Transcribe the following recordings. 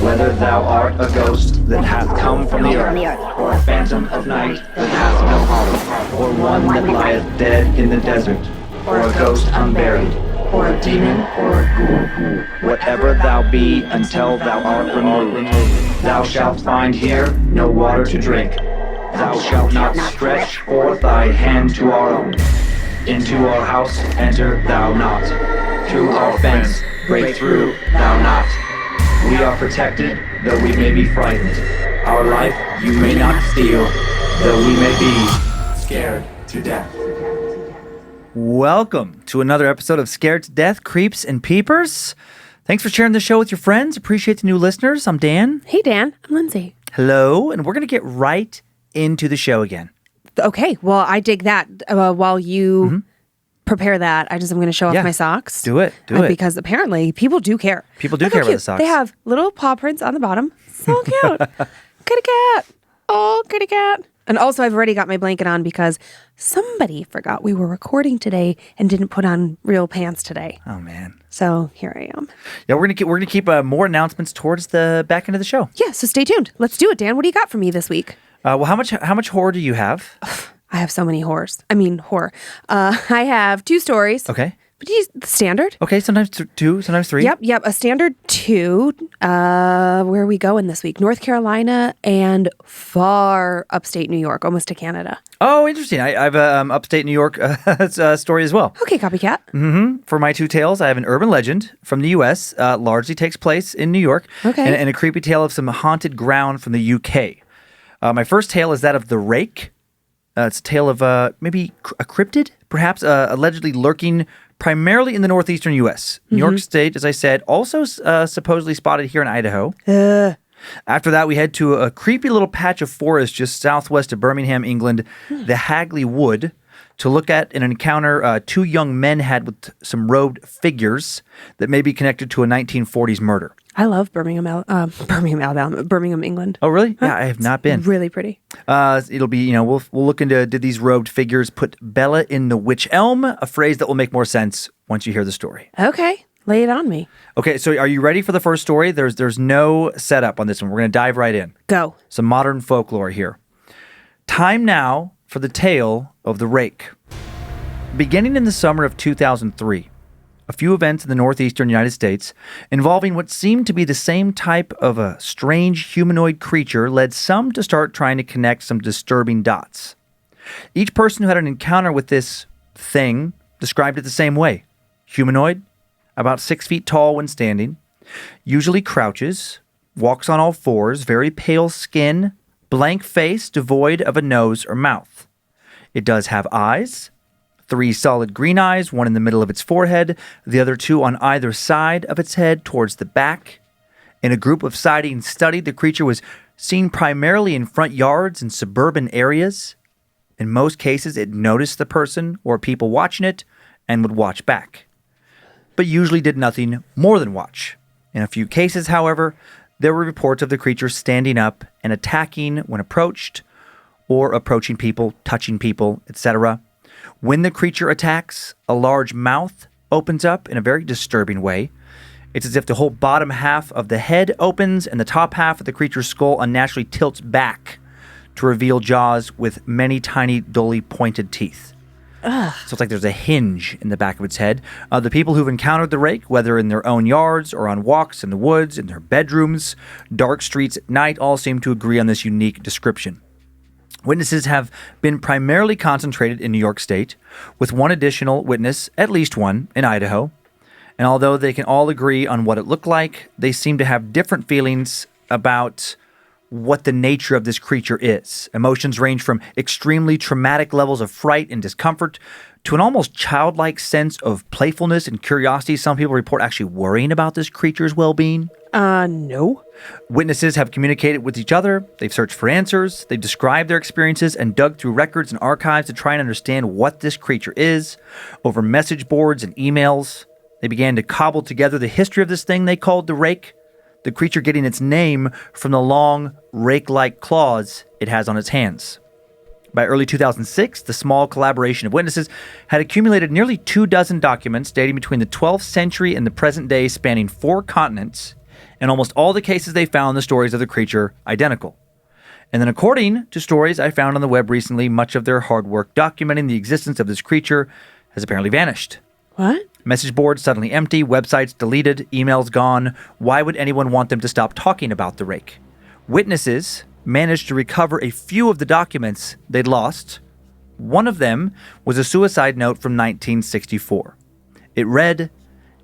Whether thou art a ghost that hath come from the earth, or a phantom of night that hath no home, or one that lieth dead in the desert, or a ghost unburied, or a demon, or a ghoul, whatever thou be until thou art removed, thou shalt find here no water to drink. Thou shalt not stretch forth thy hand to our own. Into our house enter thou not. Through our fence break through thou not. We are protected, though we may be frightened. Our life you may not steal, though we may be scared to death. Welcome to another episode of Scared to Death, Creeps and Peepers. Thanks for sharing the show with your friends. Appreciate the new listeners. I'm Dan. Hey, Dan. I'm Lynze. Hello, and we're going to get right into the show again. Okay, well, I dig that. While you prepare that, I'm going to show off my socks. Do it. Because apparently people do care. People do Look care how about the cute. socks. They have little paw prints on the bottom. So cute. Kitty cat. Oh, kitty cat. And also, I've already got my blanket on because somebody forgot we were recording today and didn't put on real pants today. Oh, man. So here I am. Yeah, we're gonna keep more announcements towards the back end of the show. Yeah, so stay tuned. Let's do it, Dan. What do you got for me this week? Well, how much horror do you have? I have so many horror. I have two stories. Okay. But standard. Okay, sometimes two, sometimes three. Yep. A standard two. Where are we going this week? North Carolina and far upstate New York, almost to Canada. Oh, interesting. I have a upstate New York story as well. Okay, copycat. For my two tales, I have an urban legend from the U.S. Largely takes place in New York. Okay. And a creepy tale of some haunted ground from the U.K. My first tale is that of the Rake. It's a tale of maybe a cryptid, perhaps allegedly lurking primarily in the Northeastern US. New York State, as I said, also supposedly spotted here in Idaho. After that, we head to a creepy little patch of forest just southwest of Birmingham, England, the Hagley Wood, to look at an encounter two young men had with some robed figures that may be connected to a 1940s murder. I love Birmingham, England. Oh, really? Yeah, I have not been. Really pretty. It'll be, we'll look into, did these robed figures put Bella in the witch elm? A phrase that will make more sense once you hear the story. Okay, lay it on me. Okay, so are you ready for the first story? There's no setup on this one. We're going to dive right in. Go. Some modern folklore here. Time now for the tale of the Rake. Beginning in the summer of 2003, a few events in the northeastern United States involving what seemed to be the same type of a strange humanoid creature led some to start trying to connect some disturbing dots. Each person who had an encounter with this thing described it the same way. Humanoid, about 6 feet tall when standing, usually crouches, walks on all fours, very pale skin, blank face devoid of a nose or mouth. It does have eyes. 3 solid green eyes, one in the middle of its forehead, the other 2 on either side of its head towards the back. In a group of sightings studied, the creature was seen primarily in front yards and suburban areas. In most cases, it noticed the person or people watching it and would watch back, but usually did nothing more than watch. In a few cases, however, there were reports of the creature standing up and attacking when approached, or approaching people, touching people, etc. When the creature attacks, a large mouth opens up in a very disturbing way. It's as if the whole bottom half of the head opens and the top half of the creature's skull unnaturally tilts back to reveal jaws with many tiny, dully pointed teeth. Ugh. So it's like there's a hinge in the back of its head. The people who've encountered the Rake, whether in their own yards or on walks in the woods, in their bedrooms, dark streets at night, all seem to agree on this unique description. Witnesses have been primarily concentrated in New York State, with one additional witness, at least one, in Idaho. And although they can all agree on what it looked like, they seem to have different feelings about what the nature of this creature is. Emotions range from extremely traumatic levels of fright and discomfort to an almost childlike sense of playfulness and curiosity. Some people report actually worrying about this creature's well-being. No. Witnesses have communicated with each other. They've searched for answers. They've described their experiences and dug through records and archives to try and understand what this creature is. Over message boards and emails, they began to cobble together the history of this thing they called the Rake, the creature getting its name from the long, rake-like claws it has on its hands. By early 2006, the small collaboration of witnesses had accumulated nearly 24 documents dating between the 12th century and the present day, spanning 4 continents, In almost all the cases they found, the stories of the creature identical. And then according to stories I found on the web recently, much of their hard work documenting the existence of this creature has apparently vanished. What? Message boards suddenly empty, websites deleted, emails gone. Why would anyone want them to stop talking about the rake? Witnesses managed to recover a few of the documents they'd lost. One of them was a suicide note from 1964. It read,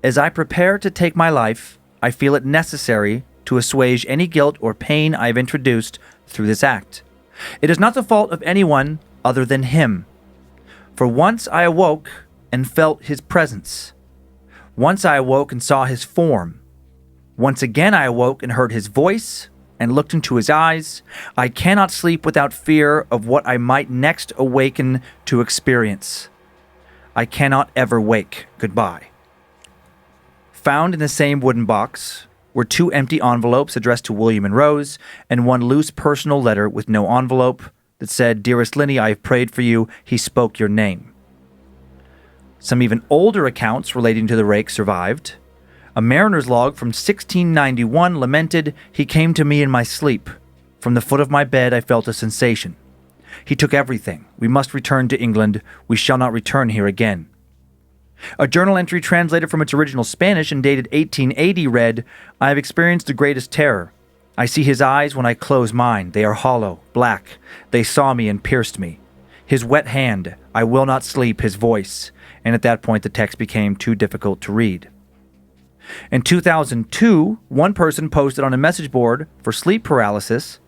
"As I prepare to take my life, I feel it necessary to assuage any guilt or pain I have introduced through this act. It is not the fault of anyone other than him. For once I awoke and felt his presence. Once I awoke and saw his form. Once again I awoke and heard his voice and looked into his eyes. I cannot sleep without fear of what I might next awaken to experience. I cannot ever wake. Goodbye." Found in the same wooden box were 2 empty envelopes addressed to William and Rose, and 1 loose personal letter with no envelope that said, "Dearest Lynze, I have prayed for you. He spoke your name." Some even older accounts relating to the rake survived. A mariner's log from 1691 lamented, "He came to me in my sleep. From the foot of my bed I felt a sensation. He took everything. We must return to England. We shall not return here again." A journal entry translated from its original Spanish and dated 1880 read, "I have experienced the greatest terror. I see his eyes when I close mine. They are hollow, black. They saw me and pierced me. His wet hand, I will not sleep, his voice." And at that point, the text became too difficult to read. In 2002, one person posted on a message board for sleep paralysis.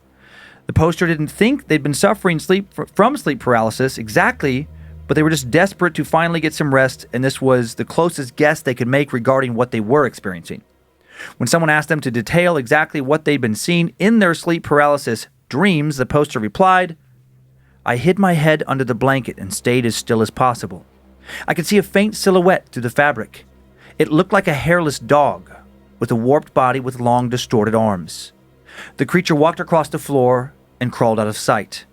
The poster didn't think they'd been suffering from sleep paralysis exactly, but they were just desperate to finally get some rest, and this was the closest guess they could make regarding what they were experiencing. When someone asked them to detail exactly what they'd been seeing in their sleep paralysis dreams, the poster replied, "I hid my head under the blanket and stayed as still as possible. I could see a faint silhouette through the fabric. It looked like a hairless dog, with a warped body with long, distorted arms. The creature walked across the floor and crawled out of sight.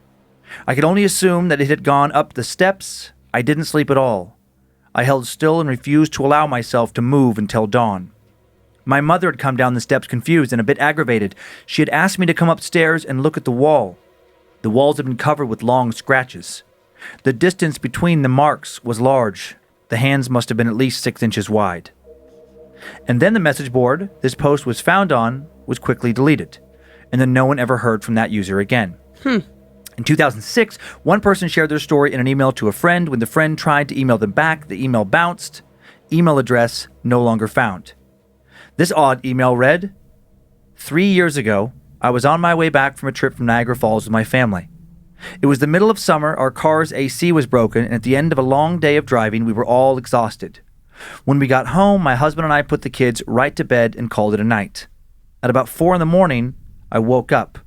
I could only assume that it had gone up the steps. I didn't sleep at all. I held still and refused to allow myself to move until dawn. My mother had come down the steps confused and a bit aggravated. She had asked me to come upstairs and look at the wall. The walls had been covered with long scratches. The distance between the marks was large. The hands must have been at least 6 inches wide." And then the message board this post was found on was quickly deleted, and then no one ever heard from that user again. In 2006, one person shared their story in an email to a friend. When the friend tried to email them back, the email bounced. Email address no longer found. This odd email read, 3 years ago, I was on my way back from a trip from Niagara Falls with my family. It was the middle of summer, our car's AC was broken, and at the end of a long day of driving, we were all exhausted. When we got home, my husband and I put the kids right to bed and called it a night. At about 4 a.m, I woke up.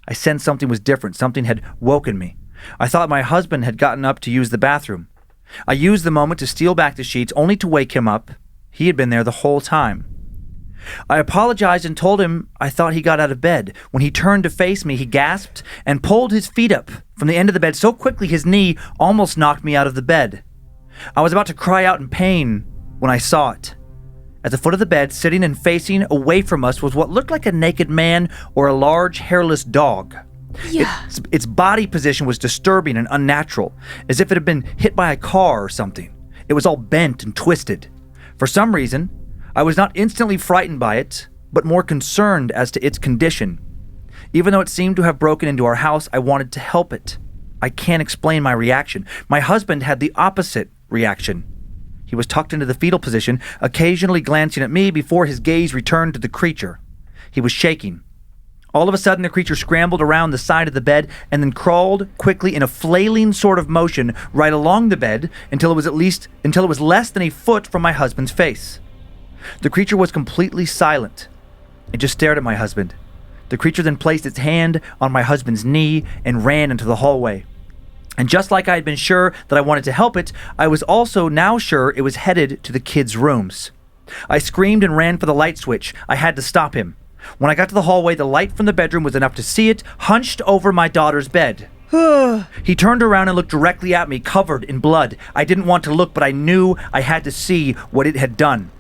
I sensed something was different. Something had woken me. I thought my husband had gotten up to use the bathroom. I used the moment to steal back the sheets, only to wake him up. He had been there the whole time. I apologized and told him I thought he got out of bed. When he turned to face me, he gasped and pulled his feet up from the end of the bed so quickly his knee almost knocked me out of the bed. I was about to cry out in pain when I saw it. At the foot of the bed, sitting and facing away from us, was what looked like a naked man or a large hairless dog. Yeah. Its body position was disturbing and unnatural, as if it had been hit by a car or something. It was all bent and twisted. For some reason, I was not instantly frightened by it, but more concerned as to its condition. Even though it seemed to have broken into our house, I wanted to help it. I can't explain my reaction. My husband had the opposite reaction. He was tucked into the fetal position, occasionally glancing at me before his gaze returned to the creature. He was shaking. All of a sudden, the creature scrambled around the side of the bed and then crawled quickly in a flailing sort of motion right along the bed until it was less than a foot from my husband's face. The creature was completely silent. It just stared at my husband. The creature then placed its hand on my husband's knee and ran into the hallway. And just like I had been sure that I wanted to help it, I was also now sure it was headed to the kids' rooms. I screamed and ran for the light switch. I had to stop him. When I got to the hallway, the light from the bedroom was enough to see it, hunched over my daughter's bed. He turned around and looked directly at me, covered in blood. I didn't want to look, but I knew I had to see what it had done.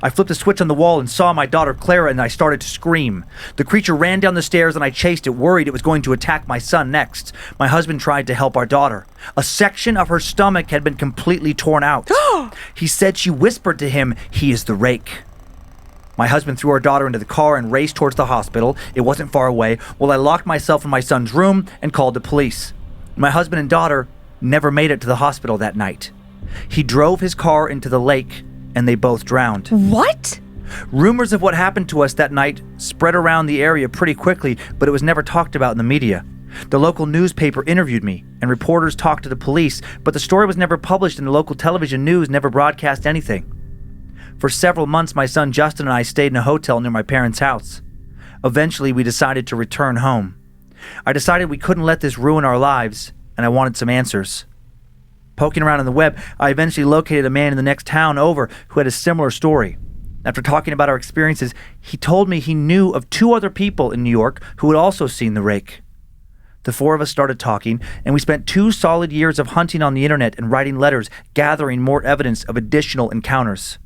I flipped a switch on the wall and saw my daughter Clara, and I started to scream. The creature ran down the stairs and I chased it, worried it was going to attack my son next. My husband tried to help our daughter. A section of her stomach had been completely torn out. He said she whispered to him, "He is the Rake." My husband threw our daughter into the car and raced towards the hospital. It wasn't far away. Well, I locked myself in my son's room and called the police. My husband and daughter never made it to the hospital that night. He drove his car into the lake and they both drowned. What? Rumors of what happened to us that night spread around the area pretty quickly, but it was never talked about in the media. The local newspaper interviewed me, and reporters talked to the police, but the story was never published and the local television news never broadcast anything. For several months, my son Justin and I stayed in a hotel near my parents' house. Eventually, we decided to return home. I decided we couldn't let this ruin our lives, and I wanted some answers. Poking around on the web, I eventually located a man in the next town over who had a similar story. After talking about our experiences, he told me he knew of 2 other people in New York who had also seen the Rake. The 4 of us started talking, and we spent 2 solid years of hunting on the internet and writing letters, gathering more evidence of additional encounters.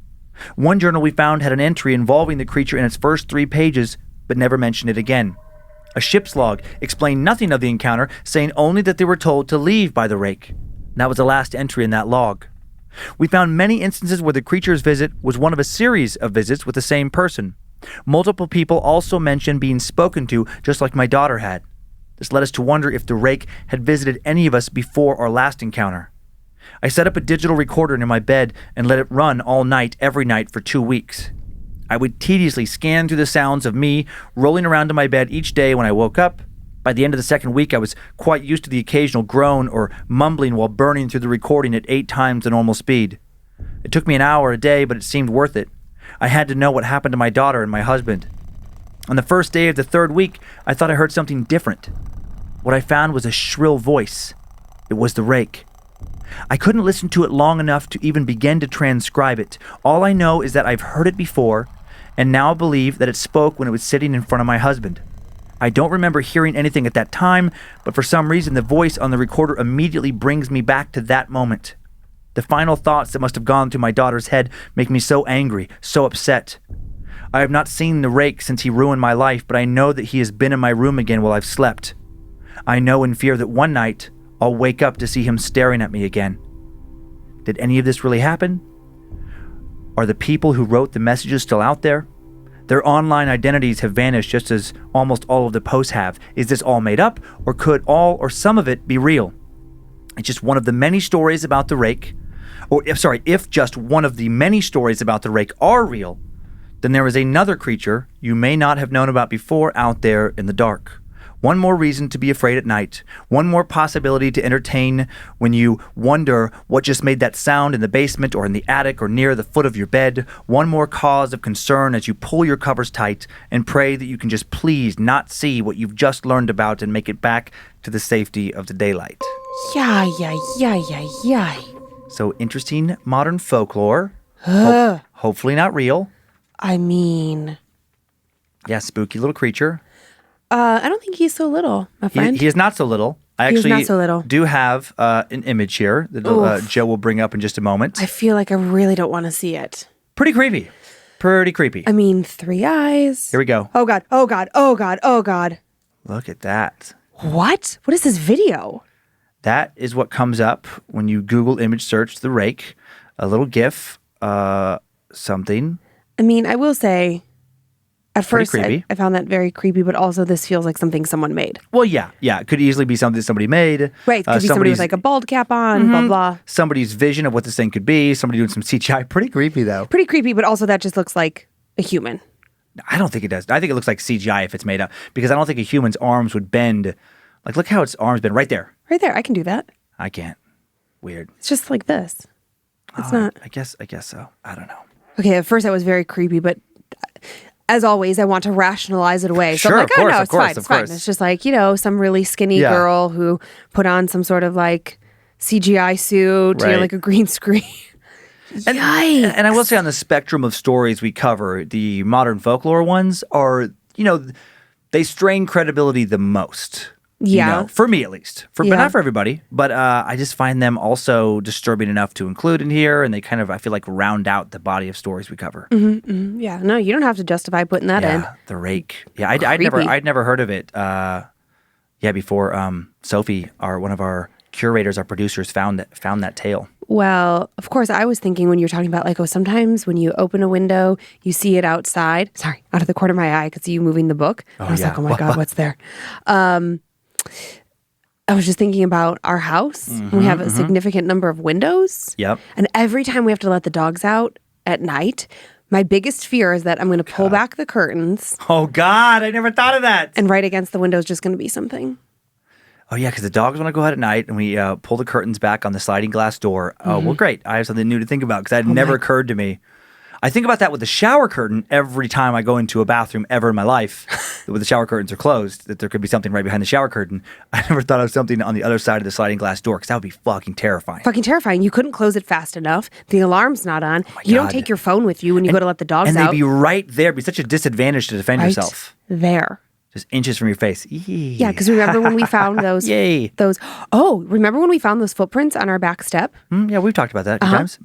One journal we found had an entry involving the creature in its first 3 pages, but never mentioned it again. A ship's log explained nothing of the encounter, saying only that they were told to leave by the Rake. That was the last entry in that log. We found many instances where the creature's visit was one of a series of visits with the same person. Multiple people also mentioned being spoken to, just like my daughter had. This led us to wonder if the Rake had visited any of us before our last encounter. I set up a digital recorder near my bed and let it run all night, every night for 2 weeks. I would tediously scan through the sounds of me rolling around in my bed each day when I woke up. By the end of the second week, I was quite used to the occasional groan or mumbling while burning through the recording at 8 times the normal speed. It took me an hour a day, but it seemed worth it. I had to know what happened to my daughter and my husband. On the first day of the 3rd week, I thought I heard something different. What I found was a shrill voice. It was the Rake. I couldn't listen to it long enough to even begin to transcribe it. All I know is that I've heard it before, and now believe that it spoke when it was sitting in front of my husband. I don't remember hearing anything at that time, but for some reason the voice on the recorder immediately brings me back to that moment. The final thoughts that must have gone through my daughter's head make me so angry, so upset. I have not seen the Rake since he ruined my life, but I know that he has been in my room again while I've slept. I know in fear that one night I'll wake up to see him staring at me again. Did any of this really happen? Are the people who wrote the messages still out there? Their online identities have vanished just as almost all of the posts have. Is this all made up, or could all or some of it be real? It's just one of the many stories about the Rake, if just one of the many stories about the Rake are real, then there is another creature you may not have known about before out there in the dark. One more reason to be afraid at night. One more possibility to entertain when you wonder what just made that sound in the basement or in the attic or near the foot of your bed. One more cause of concern as you pull your covers tight and pray that you can just please not see what you've just learned about and make it back to the safety of the daylight. Yeah. So interesting modern folklore. Hopefully not real. I mean... Yeah, spooky little creature. I don't think he's so little, my friend. He is not so little. I He's actually not so little. do have an image here that Joe will bring up in just a moment. I feel like I really don't want to see it. Pretty creepy. Pretty creepy. I mean, 3 eyes. Here we go. Oh, God. Oh, God. Oh, God. Oh, God. Look at that. What? What is this video? That is what comes up when you Google image search the Rake. A little GIF, something. I mean, I will say, at Pretty first creepy. I found that very creepy, but also this feels like something someone made. Well, yeah. It could easily be something somebody made. Right, it could be somebody with like a bald cap on, blah, blah. Somebody's vision of what this thing could be. Somebody doing some CGI. Pretty creepy, though. Pretty creepy, but also that just looks like a human. I don't think it does. I think it looks like CGI if it's made up, because I don't think a human's arms would bend. Like, look how its arms bend right there. Right there, I can do that. I can't. Weird. It's just like this. It's not. I guess so. I don't know. Okay, at first that was very creepy, but as always, I want to rationalize it away. So Sure, I'm like, of course, no, of it's course, fine, of it's fine. course. It's just like, some really skinny Yeah. girl who put on some sort of like CGI suit, Right. like a green screen. And I will say on the spectrum of stories we cover, the modern folklore ones are, they strain credibility the most. Yeah. For me at least. But Yeah. not for everybody. But I just find them also disturbing enough to include in here, and they kind of, I feel like, round out the body of stories we cover. Yeah. No, you don't have to justify putting that in. Yeah, the Rake. Yeah, I'd never heard of it. Before Sophie, one of our curators, our producers, found that tale. Well, of course, I was thinking when you were talking about like, sometimes when you open a window, you see it outside. Sorry, out of the corner of my eye, I could see you moving the book. I was like, oh my God, what's there? I was just thinking about our house. We have a significant number of windows. Yep. And every time we have to let the dogs out at night, my biggest fear is that I'm going to pull back the curtains. Oh, God, I never thought of that. And right against the window is just going to be something. Oh, yeah, because the dogs want to go out at night, and we pull the curtains back on the sliding glass door. Oh, well, great. I have something new to think about, because that had never occurred to me. I think about that with the shower curtain every time I go into a bathroom ever in my life, where the shower curtains are closed, that there could be something right behind the shower curtain. I never thought of something on the other side of the sliding glass door, because that would be fucking terrifying. Fucking terrifying. You couldn't close it fast enough. The alarm's not on. You don't God. take your phone with you when you go to let the dogs and out. they'd be right there. It'd be such a disadvantage to defend yourself. There. Just inches from your face. Yeah, because remember when we found those? Yay. Remember when we found those footprints on our back step? Yeah, we've talked about that a few times.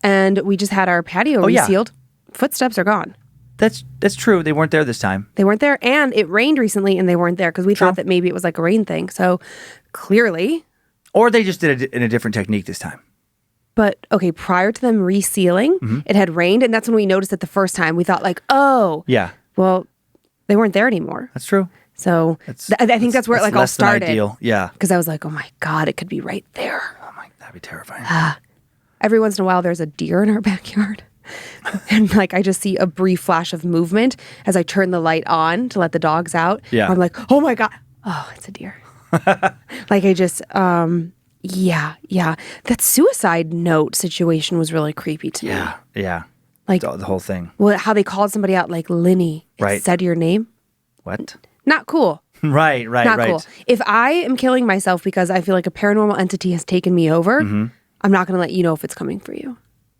And we just had our patio resealed. Footsteps are gone. That's true. They weren't there this time. They weren't there, and it rained recently, and they weren't there because we thought that maybe it was like a rain thing. So clearly, Or they just did it in a different technique this time. but okay, prior to them resealing, it had rained, and that's when we noticed it the first time. We thought like, oh, Yeah, well, they weren't there anymore. that's true. So I think that's where it like all less than started. ideal. Yeah. Because I was like, oh my God, it could be right there. Oh my, that'd be terrifying. Every once in a while, there's a deer in our backyard. And like, I just see a brief flash of movement as I turn the light on to let the dogs out. Yeah. I'm like, oh my God. Oh, it's a deer. Like I just, yeah. That suicide note situation was really creepy to me. Yeah. Like The whole thing. well, how they called somebody out like Lynze. It Right. said your name. Not Not cool. right. Not cool. If I am killing myself because I feel like a paranormal entity has taken me over, I'm not going to let you know if it's coming for you.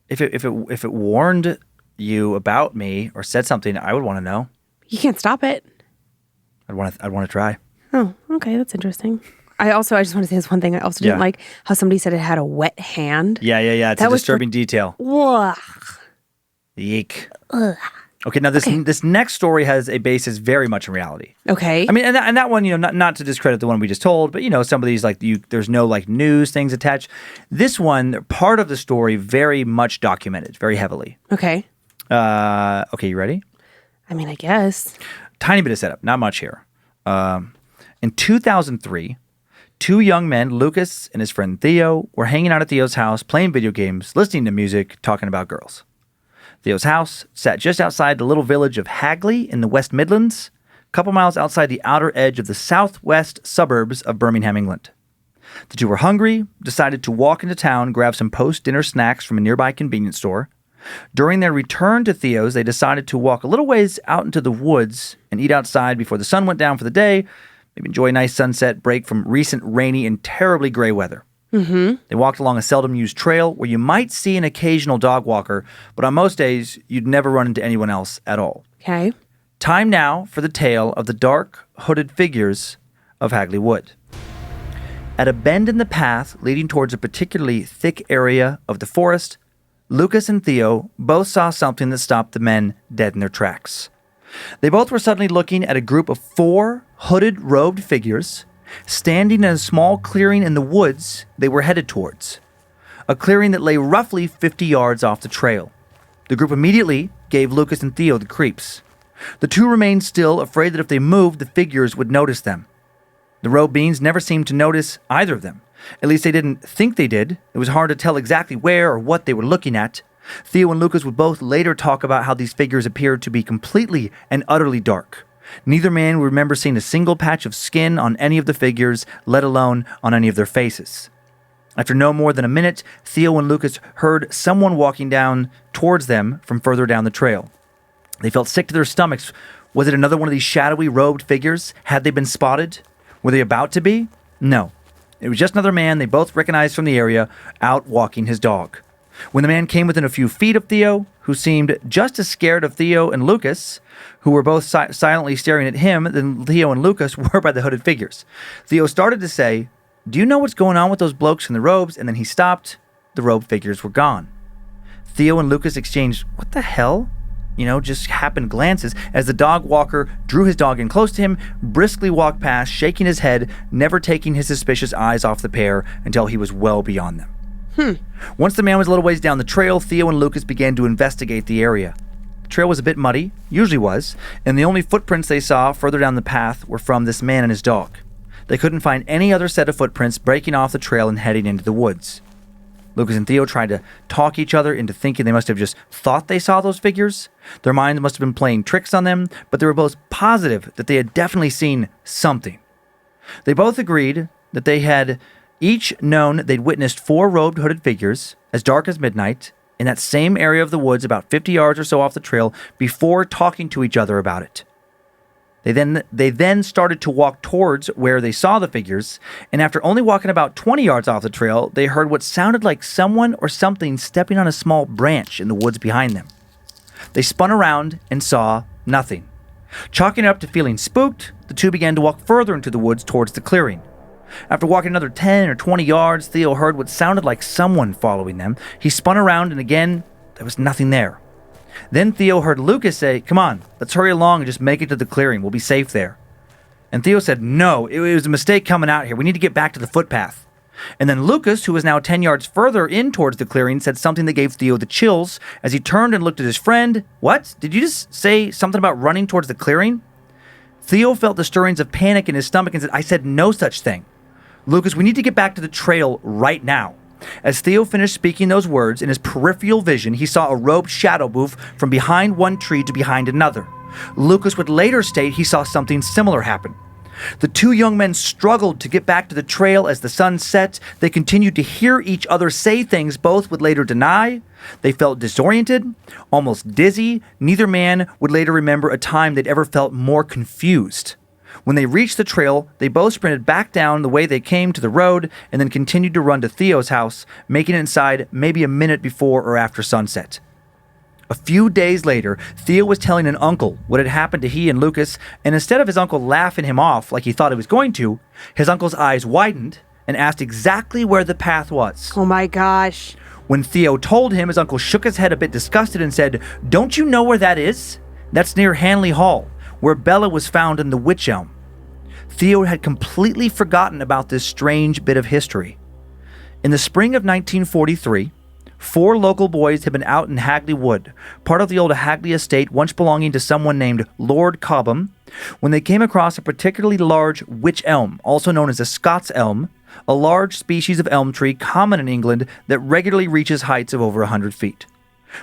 If it warned you about me or said something, I would want to know. You can't stop it. I'd want to try. Oh, okay. That's interesting. I just want to say this one thing. I also didn't like how somebody said it had a wet hand. Yeah. It's That a was disturbing detail. Ugh. Yeek. Okay, now this next story has a basis very much in reality. Okay. I mean, and that one, not to discredit the one we just told, but some of these there's no news things attached. This one, part of the story, very much documented, very heavily. Okay. Okay, you ready? I mean, I guess. Tiny bit of setup, not much here. In 2003, two young men, Lucas and his friend Theo, were hanging out at Theo's house, playing video games, listening to music, talking about girls. Theo's house sat just outside the little village of Hagley in the West Midlands, a couple miles outside the outer edge of the southwest suburbs of Birmingham, England. The two were hungry, decided to walk into town, grab some post-dinner snacks from a nearby convenience store. During their return to Theo's, they decided to walk a little ways out into the woods and eat outside before the sun went down for the day, maybe enjoy a nice sunset break from recent rainy and terribly gray weather. They walked along a seldom-used trail where you might see an occasional dog walker, but on most days, you'd never run into anyone else at all. Okay. Time now for the tale of the dark, hooded figures of Hagley Wood. At a bend in the path leading towards a particularly thick area of the forest, Lucas and Theo both saw something that stopped the men dead in their tracks. They both were suddenly looking at a group of 4 hooded, robed figures standing in a small clearing in the woods they were headed towards, a clearing that lay roughly 50 yards off the trail. The group immediately gave Lucas and Theo the creeps. The two remained still, afraid that if they moved, the figures would notice them. The robed beings never seemed to notice either of them. At least they didn't think they did. It was hard to tell exactly where or what they were looking at. Theo and Lucas would both later talk about how these figures appeared to be completely and utterly dark. Neither man would remember seeing a single patch of skin on any of the figures, let alone on any of their faces. After no more than a minute, Theo and Lucas heard someone walking down towards them from further down the trail. They felt sick to their stomachs. Was it another one of these shadowy robed figures? Had they been spotted? Were they about to be? No. It was just another man they both recognized from the area, out walking his dog. When the man came within a few feet of Theo, who seemed just as scared of Theo and Lucas, who were both silently staring at him than Theo and Lucas were by the hooded figures. Theo started to say, "Do you know what's going on with those blokes in the robes?" And then he stopped. The robe figures were gone. Theo and Lucas exchanged, "What the hell?" Just happened glances as the dog walker drew his dog in close to him, briskly walked past, shaking his head, never taking his suspicious eyes off the pair until he was well beyond them. Once the man was a little ways down the trail, Theo and Lucas began to investigate the area. The trail was a bit muddy, usually was, and the only footprints they saw further down the path were from this man and his dog. They couldn't find any other set of footprints breaking off the trail and heading into the woods. Lucas and Theo tried to talk each other into thinking they must have just thought they saw those figures. Their minds must have been playing tricks on them, but they were both positive that they had definitely seen something. They both agreed that they had each known they'd witnessed 4 robed hooded figures, as dark as midnight, in that same area of the woods about 50 yards or so off the trail before talking to each other about it. They then started to walk towards where they saw the figures, and after only walking about 20 yards off the trail, they heard what sounded like someone or something stepping on a small branch in the woods behind them. They spun around and saw nothing. Chalking it up to feeling spooked, the two began to walk further into the woods towards the clearing. After walking another 10 or 20 yards, Theo heard what sounded like someone following them. He spun around, and again, there was nothing there. Then Theo heard Lucas say, "Come on, let's hurry along and just make it to the clearing. We'll be safe there." And Theo said, "No, it was a mistake coming out here. We need to get back to the footpath." And then Lucas, who was now 10 yards further in towards the clearing, said something that gave Theo the chills as he turned and looked at his friend. "What? Did you just say something about running towards the clearing?" Theo felt the stirrings of panic in his stomach and said, "I said no such thing. Lucas, we need to get back to the trail right now." As Theo finished speaking those words, in his peripheral vision, he saw a robed shadow move from behind one tree to behind another. Lucas would later state he saw something similar happen. The two young men struggled to get back to the trail as the sun set. They continued to hear each other say things both would later deny. They felt disoriented, almost dizzy. Neither man would later remember a time they'd ever felt more confused. When they reached the trail, they both sprinted back down the way they came to the road and then continued to run to Theo's house, making it inside maybe a minute before or after sunset. A few days later, Theo was telling an uncle what had happened to he and Lucas, and instead of his uncle laughing him off like he thought he was going to, his uncle's eyes widened and asked exactly where the path was. Oh my gosh. When Theo told him, his uncle shook his head a bit disgusted and said, "Don't you know where that is? That's near Hagley Hall, where Bella was found in the witch elm." Theo had completely forgotten about this strange bit of history. In the spring of 1943, 4 local boys had been out in Hagley Wood, part of the old Hagley estate once belonging to someone named Lord Cobham, when they came across a particularly large witch elm, also known as a Scots elm, a large species of elm tree common in England that regularly reaches heights of over 100 feet.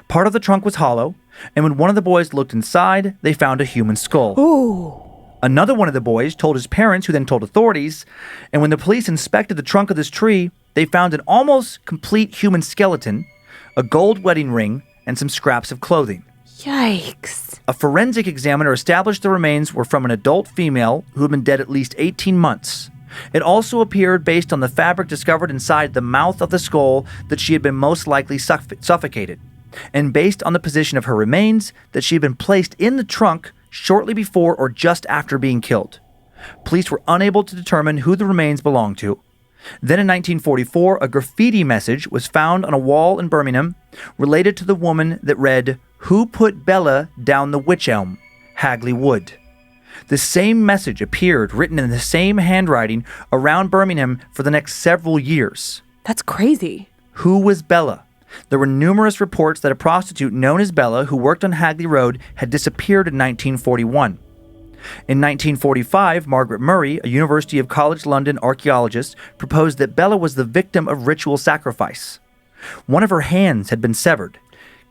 Part of the trunk was hollow, and when one of the boys looked inside, they found a human skull. Ooh. Another one of the boys told his parents, who then told authorities, and when the police inspected the trunk of this tree, they found an almost complete human skeleton, a gold wedding ring, and some scraps of clothing. Yikes. A forensic examiner established the remains were from an adult female who had been dead at least 18 months. It also appeared, based on the fabric discovered inside the mouth of the skull, that she had been most likely suffocated, and based on the position of her remains, that she had been placed in the trunk shortly before or just after being killed. Police were unable to determine who the remains belonged to. Then in 1944, a graffiti message was found on a wall in Birmingham related to the woman that read, "Who put Bella down the witch elm? Hagley Wood." The same message appeared written in the same handwriting around Birmingham for the next several years. That's crazy. Who was Bella? There were numerous reports that a prostitute known as Bella, who worked on Hagley Road, had disappeared in 1941. In 1945, Margaret Murray, a University of College London archaeologist, proposed that Bella was the victim of ritual sacrifice. One of her hands had been severed,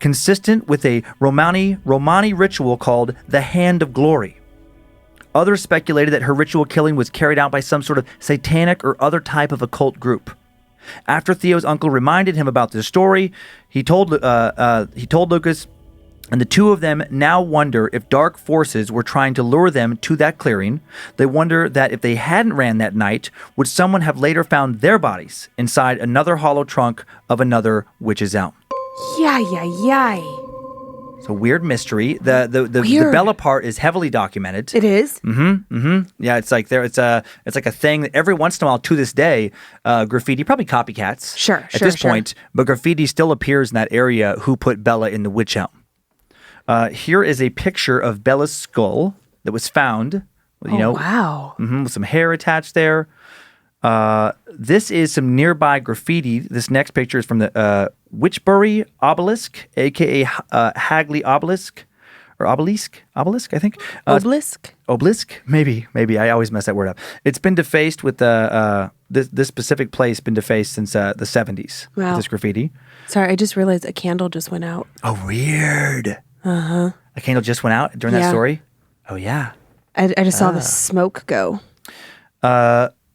consistent with a Romani ritual called the Hand of Glory. Others speculated that her ritual killing was carried out by some sort of satanic or other type of occult group. After Theo's uncle reminded him about this story, he told Lucas, and the two of them now wonder if dark forces were trying to lure them to that clearing. They wonder that if they hadn't ran that night, would someone have later found their bodies inside another hollow trunk of another witch's elm. Yay. So weird mystery. The Weird. Bella part is heavily documented. It is? Yeah, it's like it's like a thing that every once in a while to this day, graffiti, probably copycats. Sure, at this point, but graffiti still appears in that area. Who put Bella in the witch elm? Here is a picture of Bella's skull that was found. Wow. With some hair attached there. This is some nearby graffiti. This next picture is from the Witchbury Obelisk, aka Hagley Obelisk, or Obelisk, I think. Obelisk, maybe. I always mess that word up. It's been defaced with this specific place been defaced since the 70s. Wow. This graffiti. Sorry, I just realized a candle just went out. Oh, weird. A candle just went out during that story. Oh yeah. I just saw the smoke go.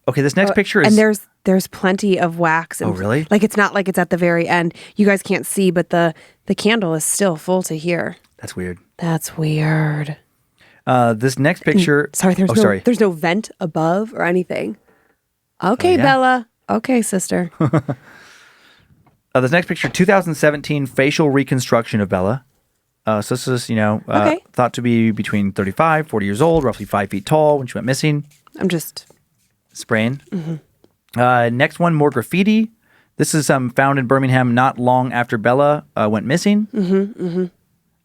Okay, this next picture is... And there's plenty of wax. And, really? Like, it's not like it's at the very end. You guys can't see, but the candle is still full to here. That's weird. That's weird. This next picture... There's no vent above or anything. Okay, Bella. Okay, sister. This next picture, 2017 facial reconstruction of Bella. So this is, thought to be between 35, 40 years old, roughly 5 feet tall when she went missing. I'm just... Spraying. Next one, more graffiti. This is found in Birmingham not long after Bella went missing.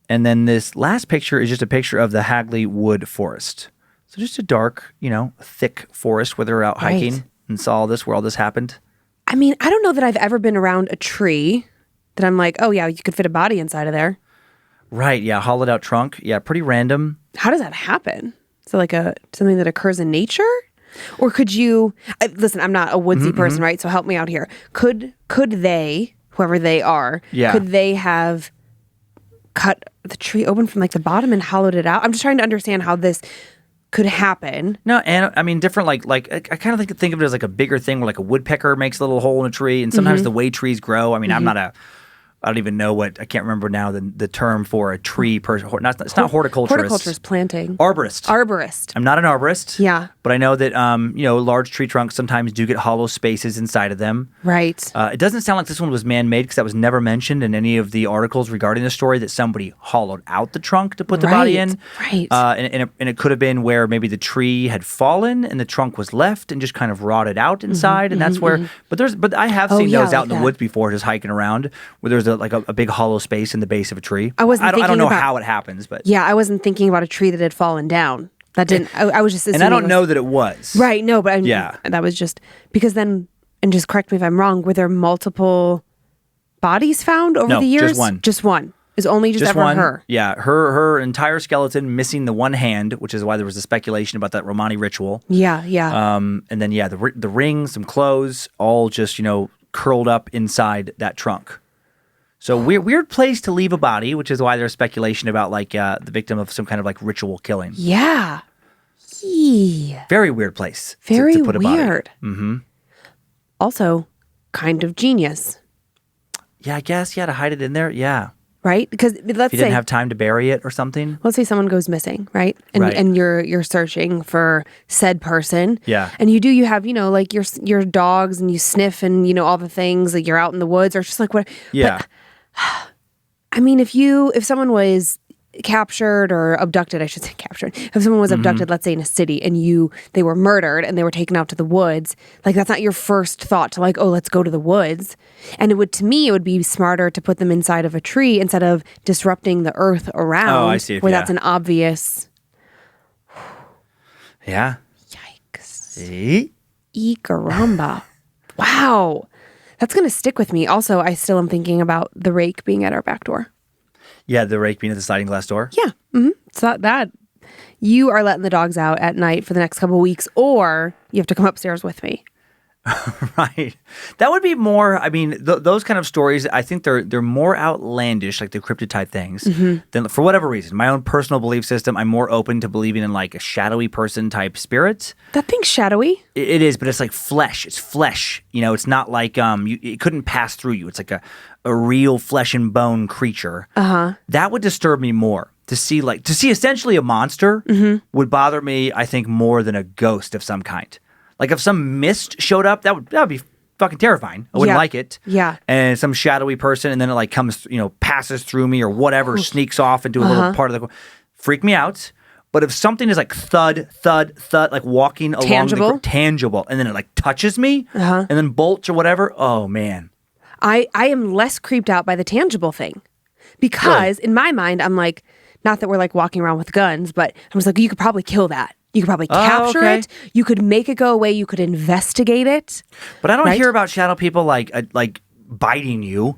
And then this last picture is just a picture of the Hagley Wood forest. So just a dark, thick forest where they were out hiking and saw this, where all this happened. I mean, I don't know that I've ever been around a tree that I'm like, oh yeah, you could fit a body inside of there. Right, yeah, hollowed out trunk. Yeah, pretty random. How does that happen? Is it like something that occurs in nature? Or could you, listen, I'm not a woodsy person, right? So help me out here. Could they, whoever they are, could they have cut the tree open from like the bottom and hollowed it out? I'm just trying to understand how this could happen. No, and I mean, different, like I kind of think of it as like a bigger thing where like a woodpecker makes a little hole in a tree, and sometimes the way trees grow. I mean, I don't even know I can't remember now the term for a tree person. It's not horticulturist. Horticulture is planting. Arborist. I'm not an arborist. Yeah. But I know that, large tree trunks sometimes do get hollow spaces inside of them. Right. It doesn't sound like this one was man-made because that was never mentioned in any of the articles regarding the story that somebody hollowed out the trunk to put the body in. Right. And it could have been where maybe the tree had fallen and the trunk was left and just kind of rotted out inside. And that's where, but I have seen those out in the woods before, just hiking around, where there's a big hollow space in the base of a tree. I don't know how it happens, but yeah, I wasn't thinking about a tree that had fallen down. That didn't. I was just assuming. And I don't know that it was right. No, but that was just because then. And just correct me if I'm wrong. Were there multiple bodies found over the years? Just one. Just one. Is only just ever one. Her. Yeah, her entire skeleton missing the one hand, which is why there was a speculation about that Romani ritual. Yeah. And then the ring, some clothes, all just curled up inside that trunk. So weird place to leave a body, which is why there's speculation about like the victim of some kind of like ritual killing. Yeah. Very weird place. Very to put a body. weird. Mm-hmm. Also, kind of genius. Yeah, I guess. Yeah, to hide it in there. Yeah. Right? Because let's say you didn't have time to bury it or something. Let's say someone goes missing, right? And you're searching for said person. Yeah. And you have, like your dogs and you sniff and all the things, like you're out in the woods or just like what. Yeah. But, I mean, if someone was captured or abducted, I should say captured. If someone was abducted, let's say in a city, and they were murdered and they were taken out to the woods, like that's not your first thought to like, oh, let's go to the woods. And it would be smarter to put them inside of a tree instead of disrupting the earth around. Oh, I see. Where that's an obvious. Yeah. Yikes. See? Caramba. Wow. That's going to stick with me. Also, I still am thinking about the rake being at our back door. Yeah, the rake being at the sliding glass door. Yeah. Mm-hmm. So that you are letting the dogs out at night for the next couple of weeks, or you have to come upstairs with me. Right. That would be more, I mean, those kind of stories, I think they're more outlandish, like the cryptid type things, than for whatever reason. My own personal belief system, I'm more open to believing in like a shadowy person type spirit. That thing's shadowy? It is, but it's like flesh. It's flesh. It's not like it couldn't pass through you. It's like a real flesh and bone creature. Uh-huh. That would disturb me more. To see essentially a monster would bother me, I think, more than a ghost of some kind. Like if some mist showed up, that would be fucking terrifying. I wouldn't like it. Yeah. And some shadowy person, and then it like comes, passes through me or whatever, sneaks off into a little part of the. Freak me out. But if something is like thud, thud, thud, like walking along tangible, and then it like touches me, and then bolts or whatever, oh man. I am less creeped out by the tangible thing because in my mind, I'm like, not that we're like walking around with guns, but I was like, you could probably kill that. You could probably capture it. You could make it go away. You could investigate it. But I don't hear about shadow people like biting you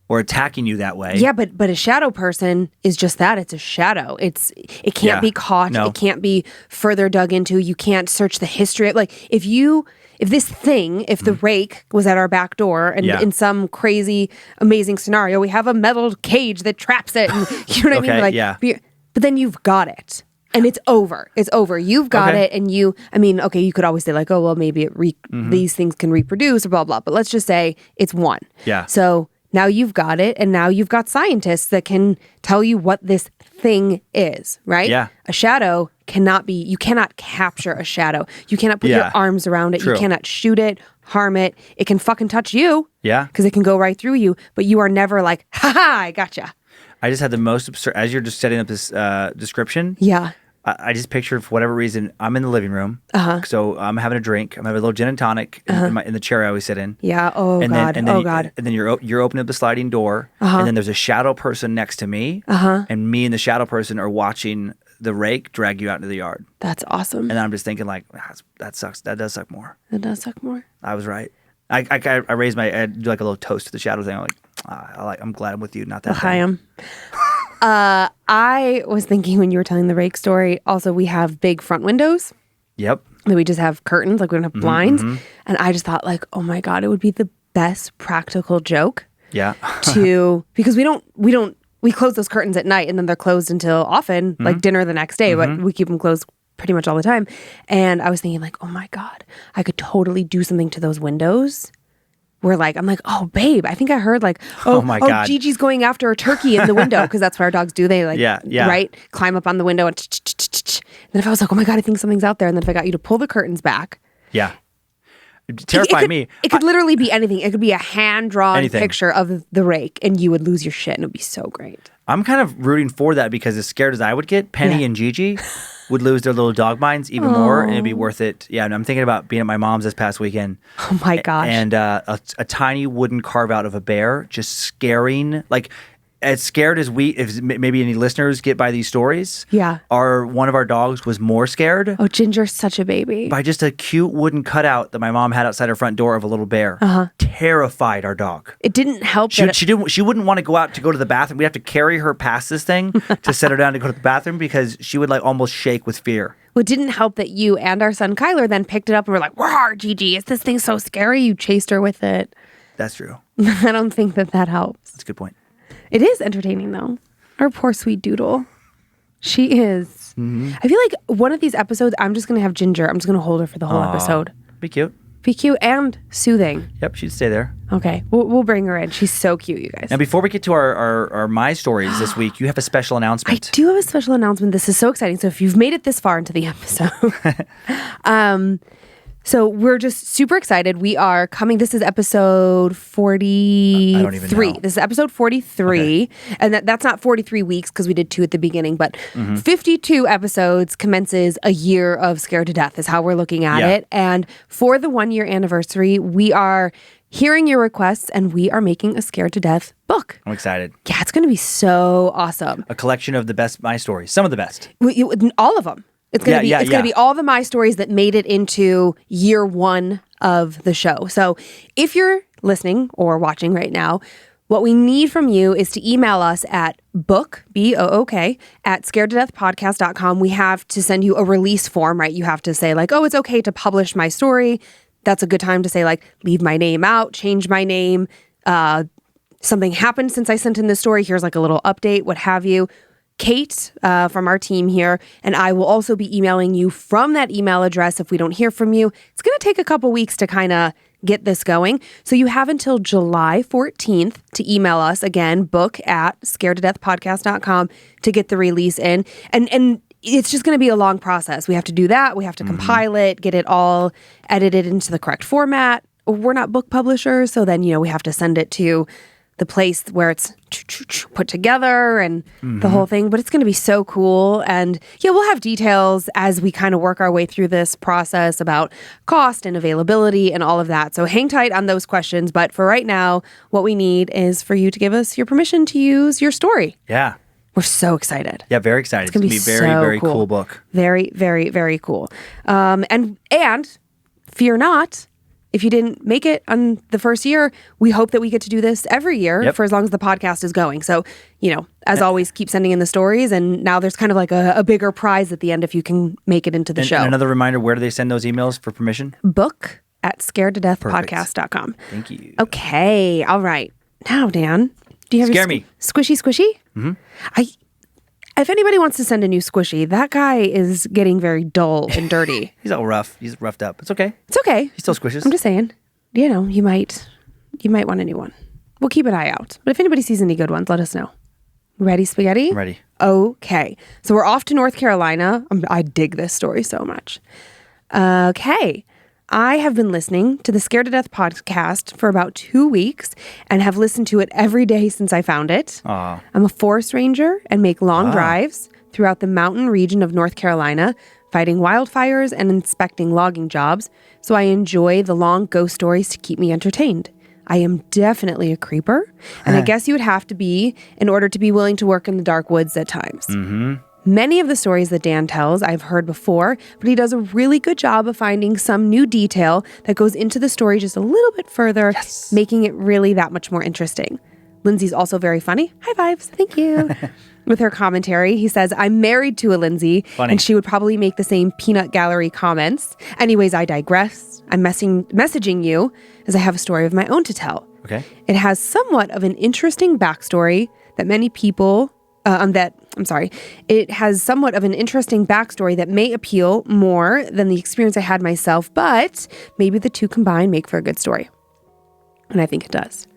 or attacking you that way. Yeah, but a shadow person is just that. It's a shadow. It can't be caught. No. It can't be further dug into. You can't search the history. Like if the rake was at our back door and in some crazy, amazing scenario, we have a metal cage that traps it. And, you know what I mean? Like, but then you've got it. And it's over. It's over. You've got it. And you could always say like, oh, well, maybe these things can reproduce or blah, blah. But let's just say it's one. Yeah. So now you've got it. And now you've got scientists that can tell you what this thing is, right? Yeah. A shadow you cannot capture a shadow. You cannot put your arms around it. True. You cannot shoot it, harm it. It can fucking touch you. Yeah. Because it can go right through you. But you are never like, I gotcha. I just had the most absurd, as you're just setting up this description. Yeah. I just pictured, for whatever reason, I'm in the living room. So I'm having a drink. I'm having a little gin and tonic in the chair I always sit in. Yeah. Oh, God. And then you're opening up the sliding door. And then there's a shadow person next to me. And me and the shadow person are watching the rake drag you out into the yard. That's awesome. And I'm just thinking like, that sucks. That does suck more. It does suck more. I was right. I raised I do like a little toast to the shadow thing. I'm like, I'm glad I'm with you, not that I am. I was thinking when you were telling the rake story, also we have big front windows. Yep. That we just have curtains, like we don't have blinds. And I just thought like, oh my God, it would be the best practical joke. Yeah. Because we close those curtains at night and then they're closed until often like dinner the next day, but we keep them closed pretty much all the time. And I was thinking like, oh my God, I could totally do something to those windows. Where like, I'm like, oh babe, I think I heard like, oh my God, Gigi's going after a turkey in the window because that's what our dogs do. They like, right, climb up on the window and then if I was like, oh my God, I think something's out there, and then if I got you to pull the curtains back, terrify me. It could literally be anything. It could be a hand-drawn picture of the rake, and you would lose your shit, and it would be so great. I'm kind of rooting for that because as scared as I would get, Penny and Gigi would lose their little dog minds even more, and it'd be worth it. Yeah, and I'm thinking about being at my mom's this past weekend. Oh my gosh. And a tiny wooden carve out of a bear just scaring, like as scared as if maybe any listeners get by these stories. Yeah. One of our dogs was more scared. Oh, Ginger's such a baby. By just a cute wooden cutout that my mom had outside her front door of a little bear. Terrified our dog. It didn't help. She wouldn't want to go to the bathroom. We'd have to carry her past this thing to set her down to go to the bathroom because she would like almost shake with fear. Well, it didn't help that you and our son Kyler then picked it up and were like, "Rawr, Gigi, is this thing so scary?" You chased her with it. That's true. I don't think that helps. That's a good point. It is entertaining, though. Our poor sweet doodle. She is. I feel like one of these episodes, I'm just going to have Ginger. I'm just going to hold her for the whole episode. Be cute. Be cute and soothing. Yep, she'd stay there. Okay, we'll bring her in. She's so cute, you guys. Now, before we get to our My Stories this week, you have a special announcement. I do have a special announcement. This is so exciting. So if you've made it this far into the episode, so we're just super excited. We are coming. This is episode 43. I don't even know. This is episode 43. Okay. And that's not 43 weeks because we did 2 at the beginning, but 52 episodes commences a year of Scared to Death is how we're looking at it. And for the 1-year anniversary, we are hearing your requests and we are making a Scared to Death book. I'm excited. Yeah, it's going to be so awesome. A collection of the best My Stories. Some of the best. All of them. It's going to be all the My Stories that made it into year 1 of the show. So if you're listening or watching right now, what we need from you is to email us at book, B-O-O-K, at scaredtodeathpodcast.com. We have to send you a release form, right? You have to say like, oh, it's okay to publish my story. That's a good time to say like, leave my name out, change my name. Something happened since I sent in this story. Here's like a little update, what have you. Kate from our team here, and I will also be emailing you from that email address if we don't hear from you. It's going to take a couple weeks to kind of get this going. So you have until July 14th to email us again, book at scaredtodeathpodcast.com to get the release in. And it's just going to be a long process. We have to do that. We have to compile it, get it all edited into the correct format. we're not book publishers, so then, we have to send it to the place where it's put together and the whole thing. But it's going to be so cool. And we'll have details as we kind of work our way through this process about cost and availability and all of that. So hang tight on those questions. But for right now, what we need is for you to give us your permission to use your story. Yeah. We're so excited. Yeah, very excited. It's going to be a very, so very cool book. Very, very, very cool. And fear not, if you didn't make it on the first year, we hope that we get to do this every year for as long as the podcast is going. So, as always, keep sending in the stories. And now there's kind of like a bigger prize at the end if you can make it into the show. And another reminder, where do they send those emails for permission? Book at scaredtodeathpodcast.com. Thank you. Okay. All right. Now, Dan, do you have Scare your me. Squishy? Mm-hmm. If anybody wants to send a new squishy, that guy is getting very dull and dirty. He's all rough. He's roughed up. It's okay. It's okay. He still squishes. I'm just saying, you might want a new one. We'll keep an eye out. But if anybody sees any good ones, let us know. Ready, spaghetti? I'm ready. Okay. So we're off to North Carolina. I dig this story so much. Okay. I have been listening to the Scared to Death podcast for about 2 weeks and have listened to it every day since I found it. Aww. I'm a forest ranger and make long drives throughout the mountain region of North Carolina, fighting wildfires and inspecting logging jobs, so I enjoy the long ghost stories to keep me entertained. I am definitely a creeper, and I guess you would have to be in order to be willing to work in the dark woods at times. Mm-hmm. Many of the stories that Dan tells I've heard before, but he does a really good job of finding some new detail that goes into the story just a little bit further, making it really that much more interesting. Lynze's also very funny. High fives. Thank you. With her commentary, he says, I'm married to a Lynze, and she would probably make the same peanut gallery comments. Anyways, I digress. I'm messaging you as I have a story of my own to tell. Okay. It has somewhat of an interesting backstory that many people... It has somewhat of an interesting backstory that may appeal more than the experience I had myself, but maybe the two combined make for a good story. And I think it does.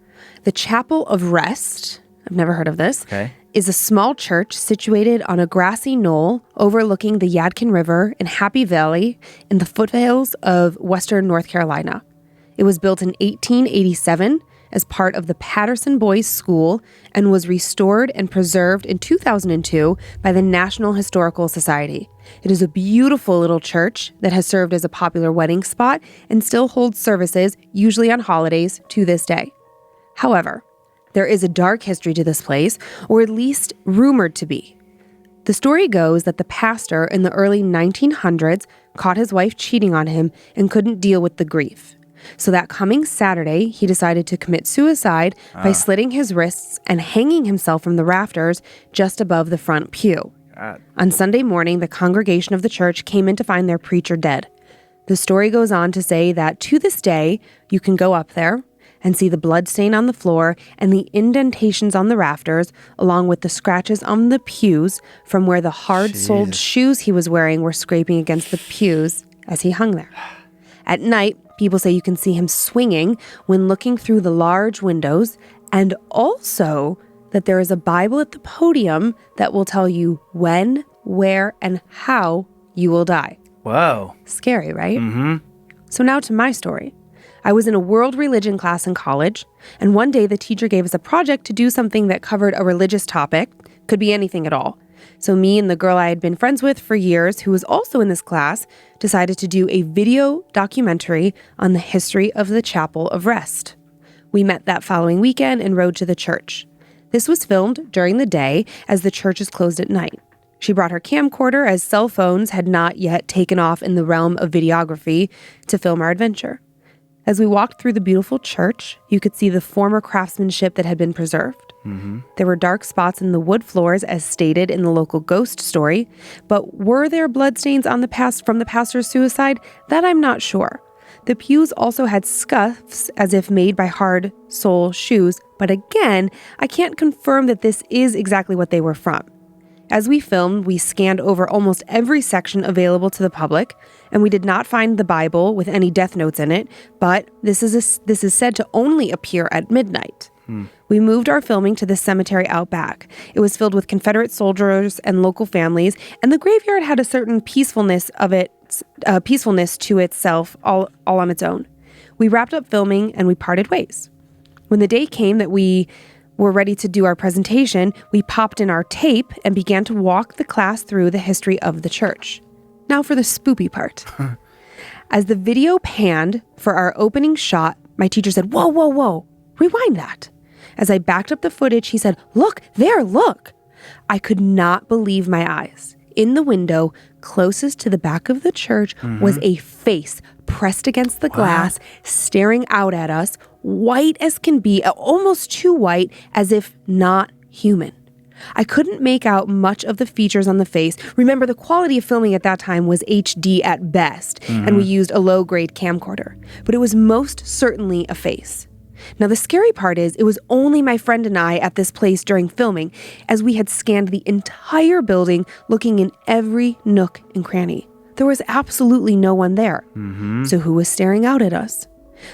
The Chapel of Rest, I've never heard of this, is a small church situated on a grassy knoll overlooking the Yadkin River in Happy Valley in the foothills of western North Carolina. It was built in 1887 as part of the Patterson Boys School and was restored and preserved in 2002 by the National Historical Society. It is a beautiful little church that has served as a popular wedding spot and still holds services, usually on holidays, to this day. However, there is a dark history to this place, or at least rumored to be. The story goes that the pastor in the early 1900s caught his wife cheating on him and couldn't deal with the grief. So that coming Saturday, he decided to commit suicide by slitting his wrists and hanging himself from the rafters just above the front pew. God. On Sunday morning, the congregation of the church came in to find their preacher dead. The story goes on to say that to this day, you can go up there and see the blood stain on the floor and the indentations on the rafters, along with the scratches on the pews from where the hard-soled shoes he was wearing were scraping against the pews as he hung there. At night, people say you can see him swinging when looking through the large windows, and also that there is a Bible at the podium that will tell you when, where, and how you will die. Whoa. Scary, right? Mm-hmm. So now to my story. I was in a world religion class in college, and one day the teacher gave us a project to do something that covered a religious topic, could be anything at all. So me and the girl I had been friends with for years, who was also in this class, decided to do a video documentary on the history of the Chapel of Rest. We met that following weekend and rode to the church. This was filmed during the day as the church is closed at night. She brought her camcorder as cell phones had not yet taken off in the realm of videography to film our adventure. As we walked through the beautiful church, you could see the former craftsmanship that had been preserved. Mm-hmm. There were dark spots in the wood floors, as stated in the local ghost story, but were there bloodstains on from the pastor's suicide? That I'm not sure. The pews also had scuffs, as if made by hard sole shoes, but again, I can't confirm that this is exactly what they were from. As we filmed, we scanned over almost every section available to the public, and we did not find the Bible with any death notes in it, but this is said to only appear at midnight. We moved our filming to the cemetery out back. It was filled with Confederate soldiers and local families, and the graveyard had a certain peacefulness to itself all on its own. We wrapped up filming and we parted ways. When the day came that we were ready to do our presentation, we popped in our tape and began to walk the class through the history of the church. Now for the spoopy part. As the video panned for our opening shot, my teacher said, "Whoa, whoa, whoa, rewind that." As I backed up the footage, he said, "Look, there, look." I could not believe my eyes. In the window, closest to the back of the church, was a face pressed against the glass, staring out at us, white as can be, almost too white, as if not human. I couldn't make out much of the features on the face. Remember, the quality of filming at that time was HD at best, and we used a low-grade camcorder. But it was most certainly a face. Now, the scary part is it was only my friend and I at this place during filming, as we had scanned the entire building, looking in every nook and cranny. There was absolutely no one there. So who was staring out at us?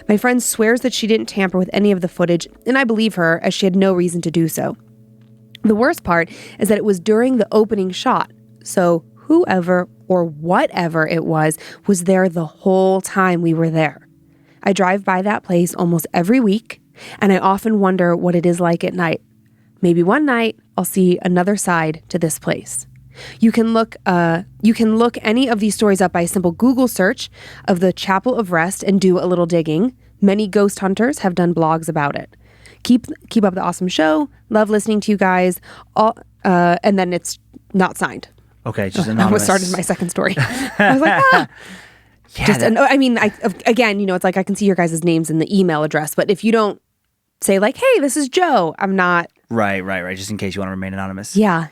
My friend swears that she didn't tamper with any of the footage, and I believe her, as she had no reason to do so. The worst part is that it was during the opening shot, so whoever or whatever it was there the whole time we were there. I drive by that place almost every week, and I often wonder what it is like at night. Maybe one night I'll see another side to this place. You can look any of these stories up by a simple Google search of the Chapel of Rest and do a little digging. Many ghost hunters have done blogs about it. Keep up the awesome show. Love listening to you guys. And then it's not signed. Okay, it's just I anonymous. almost started my second story. I was like, Yeah, again, it's like I can see your guys' names in the email address, but if you don't say like, "Hey, this is Joe," I'm not. Right. Just in case you want to remain anonymous. Yeah.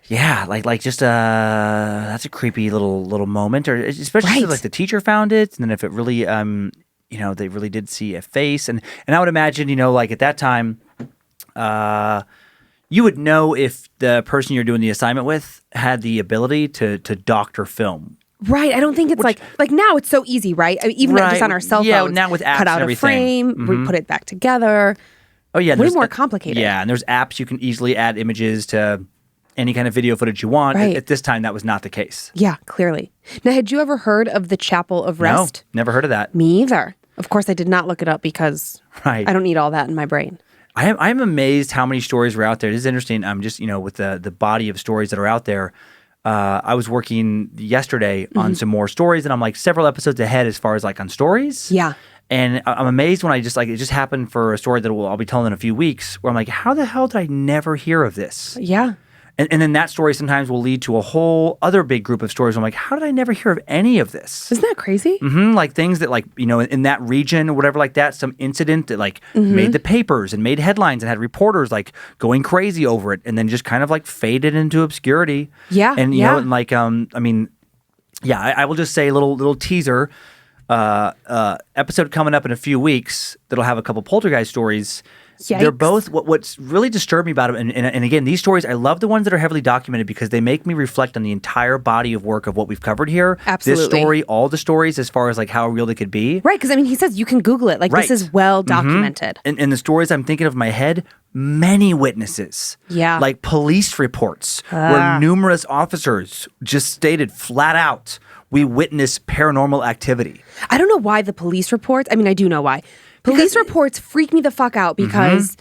Yeah, like just that's a creepy little moment, or especially if, like the teacher found it, and then if it really they really did see a face, and I would imagine like at that time, you would know if the person you're doing the assignment with had the ability to doctor film. Right. I don't think it's like now it's so easy, right? I mean, even just on our cell phones. Yeah, now with apps cut out and everything. a frame, we put it back together. Oh yeah, way more complicated. Yeah, and there's apps you can easily add images to any kind of video footage you want. Right. At this time, that was not the case. Yeah, clearly. Now, had you ever heard of the Chapel of Rest? No, never heard of that. Me either. Of course, I did not look it up because I don't need all that in my brain. I'm amazed how many stories were out there. This is interesting. I'm just, with the body of stories that are out there. I was working yesterday on some more stories, and I'm like several episodes ahead as far as like on stories. Yeah. And I'm amazed when it just happened for a story that I'll be telling in a few weeks, where I'm like, how the hell did I never hear of this? Yeah. And then that story sometimes will lead to a whole other big group of stories. I'm like, how did I never hear of any of this? Isn't that crazy? Like things that in that region or whatever like that, some incident that made the papers and made headlines and had reporters like going crazy over it, and then just kind of like faded into obscurity. Yeah. And and like I will just say a little teaser. Episode coming up in a few weeks that'll have a couple poltergeist stories. Yikes. They're both what's really disturbed me about them, and again, these stories, I love the ones that are heavily documented because they make me reflect on the entire body of work of what we've covered here. Absolutely. This story, all the stories, as far as like how real they could be. Right, because he says you can Google it. Like this is well documented. And the stories I'm thinking of in my head, many witnesses. Yeah. Like police reports where numerous officers just stated flat out, we witnessed paranormal activity. I don't know why the police reports. I mean, I do know why. Police reports freak me the fuck out because,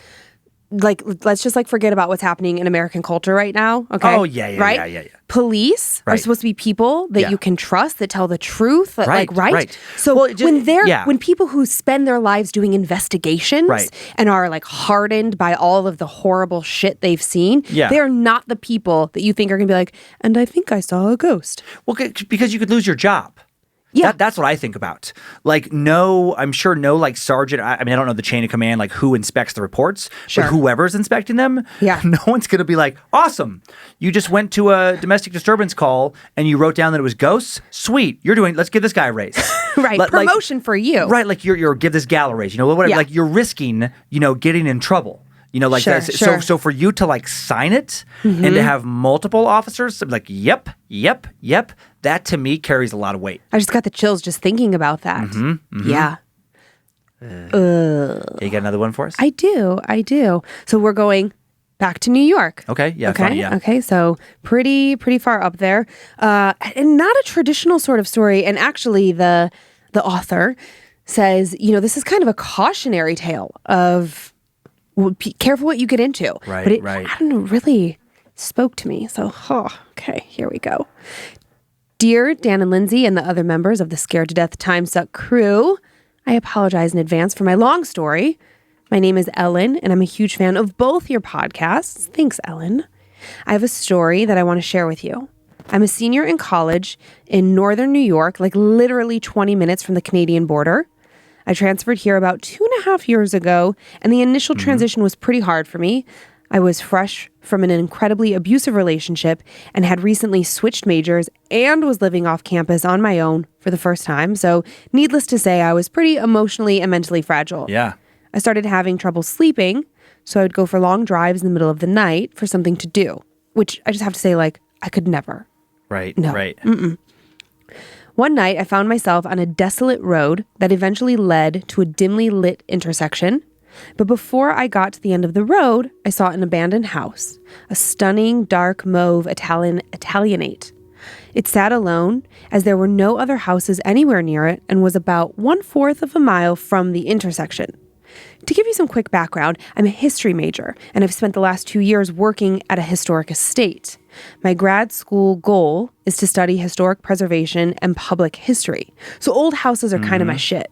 let's just forget about what's happening in American culture right now. Okay. Oh yeah. Right. Yeah. Police are supposed to be people that you can trust, that tell the truth. Right. So when people who spend their lives doing investigations and are hardened by all of the horrible shit they've seen, they're not the people that you think are going to be like, and I think I saw a ghost. Well, because you could lose your job. Yeah. That's what I think about. I'm sure no sergeant, I don't know the chain of command, who inspects the reports, Sure. but whoever's inspecting them, no one's going to be like, awesome, you just went to a domestic disturbance call and you wrote down that it was ghosts. Sweet. Let's give this guy a raise. Right. Promotion for you. Right. You're give this gal a raise, whatever, you're risking, getting in trouble. Sure. So for you to sign it and to have multiple officers yep, that to me carries a lot of weight. I just got the chills just thinking about that. Yeah. You got another one for us? I do. So we're going back to New York. Okay. Yeah. Okay. Funny, yeah. Okay. So pretty far up there, and not a traditional sort of story. And actually, the author says, this is kind of a cautionary tale of be careful what you get into. Right, but it, right. I don't know, really spoke to me. So, okay, here we go. Dear Dan and Lynze and the other members of the Scared to Death Time Suck crew, I apologize in advance for my long story. My name is Ellen, and I'm a huge fan of both your podcasts. Thanks, Ellen. I have a story that I want to share with you. I'm a senior in college in northern New York, like literally 20 minutes from the Canadian border. I transferred here about 2.5 years ago, and the initial transition was pretty hard for me. I was fresh from an incredibly abusive relationship and had recently switched majors and was living off campus on my own for the first time. So needless to say, I was pretty emotionally and mentally fragile. Yeah. I started having trouble sleeping, so I would go for long drives in the middle of the night for something to do, which I just have to say, I could never. Right, No. right. One night, I found myself on a desolate road that eventually led to a dimly lit intersection. But before I got to the end of the road, I saw an abandoned house, a stunning dark mauve Italianate. It sat alone, as there were no other houses anywhere near it, and was about 1/4 of a mile from the intersection. To give you some quick background, I'm a history major, and I've spent the last 2 years working at a historic estate. My grad school goal is to study historic preservation and public history. So old houses are kind of my shit.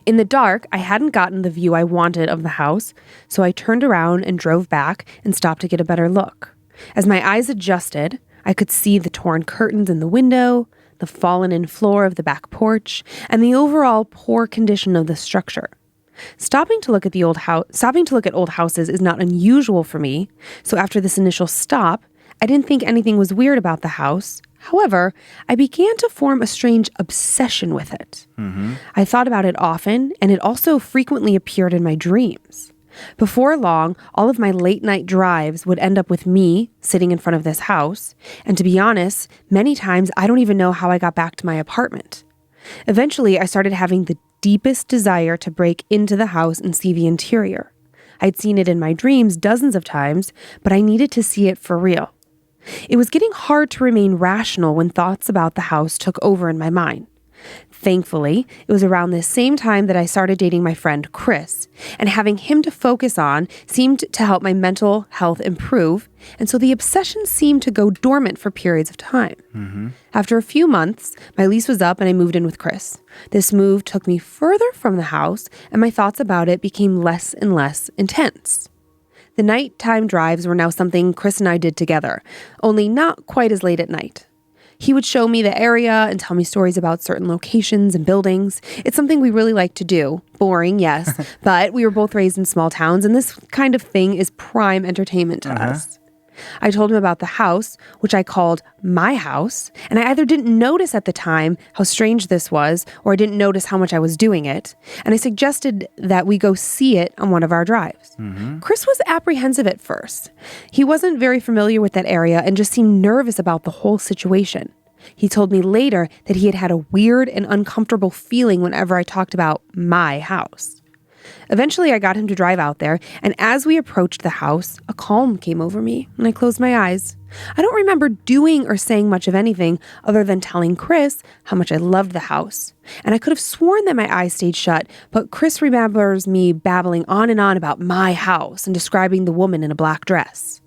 In the dark, I hadn't gotten the view I wanted of the house, so I turned around and drove back and stopped to get a better look. As my eyes adjusted, I could see the torn curtains in the window, the fallen-in floor of the back porch, and the overall poor condition of the structure. Stopping to look at old houses is not unusual for me, so after this initial stop, I didn't think anything was weird about the house. However, I began to form a strange obsession with it. I thought about it often, and it also frequently appeared in my dreams. Before long, all of my late-night drives would end up with me sitting in front of this house, and to be honest, many times I don't even know how I got back to my apartment. Eventually, I started having the deepest desire to break into the house and see the interior. I'd seen it in my dreams dozens of times, but I needed to see it for real. It was getting hard to remain rational when thoughts about the house took over in my mind. Thankfully, it was around this same time that I started dating my friend Chris, and having him to focus on seemed to help my mental health improve, and so the obsession seemed to go dormant for periods of time. After a few months, my lease was up and I moved in with Chris. This move took me further from the house, and my thoughts about it became less and less intense. The nighttime drives were now something Chris and I did together, only not quite as late at night. He would show me the area and tell me stories about certain locations and buildings. It's something we really like to do. Boring, yes, but we were both raised in small towns, and this kind of thing is prime entertainment to us. I told him about the house, which I called my house, and I either didn't notice at the time how strange this was, or I didn't notice how much I was doing it, and I suggested that we go see it on one of our drives. Chris was apprehensive at first. He wasn't very familiar with that area and just seemed nervous about the whole situation. He told me later that he had had a weird and uncomfortable feeling whenever I talked about my house. Eventually, I got him to drive out there, and as we approached the house, a calm came over me, and I closed my eyes. I don't remember doing or saying much of anything other than telling Chris how much I loved the house. And I could have sworn that my eyes stayed shut, but Chris remembers me babbling on and on about my house and describing the woman in a black dress.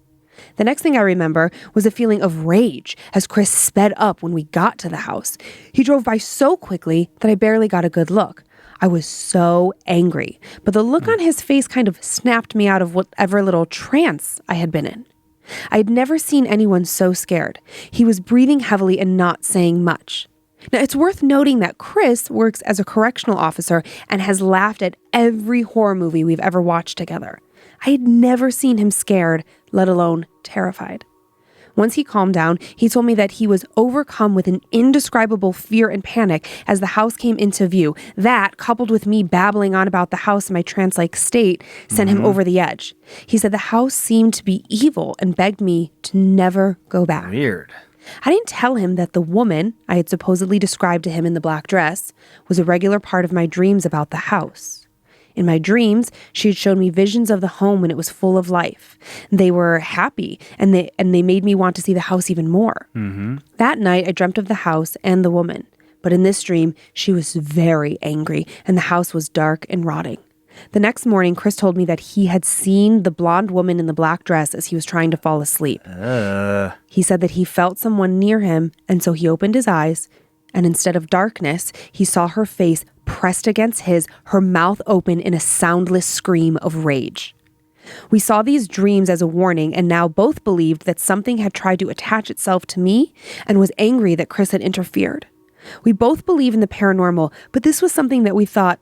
The next thing I remember was a feeling of rage as Chris sped up when we got to the house. He drove by so quickly that I barely got a good look. I was so angry, but the look on his face kind of snapped me out of whatever little trance I had been in. I had never seen anyone so scared. He was breathing heavily and not saying much. Now, it's worth noting that Chris works as a correctional officer and has laughed at every horror movie we've ever watched together. I had never seen him scared, let alone terrified. Once he calmed down, he told me that he was overcome with an indescribable fear and panic as the house came into view. That, coupled with me babbling on about the house in my trance-like state, sent him over the edge. He said the house seemed to be evil and begged me to never go back. Weird. I didn't tell him that the woman I had supposedly described to him in the black dress was a regular part of my dreams about the house. In my dreams, she had shown me visions of the home when it was full of life. They were happy, and they made me want to see the house even more. That night, I dreamt of the house and the woman, But in this dream, she was very angry, and the house was dark and rotting. The next morning, Chris told me that he had seen the blonde woman in the black dress as he was trying to fall asleep. He said that he felt someone near him, and so he opened his eyes, and instead of darkness, he saw her face pressed against his, her mouth open in a soundless scream of rage. We saw these dreams as a warning and now both believed that something had tried to attach itself to me and was angry that Chris had interfered. We both believe in the paranormal, but this was something that we thought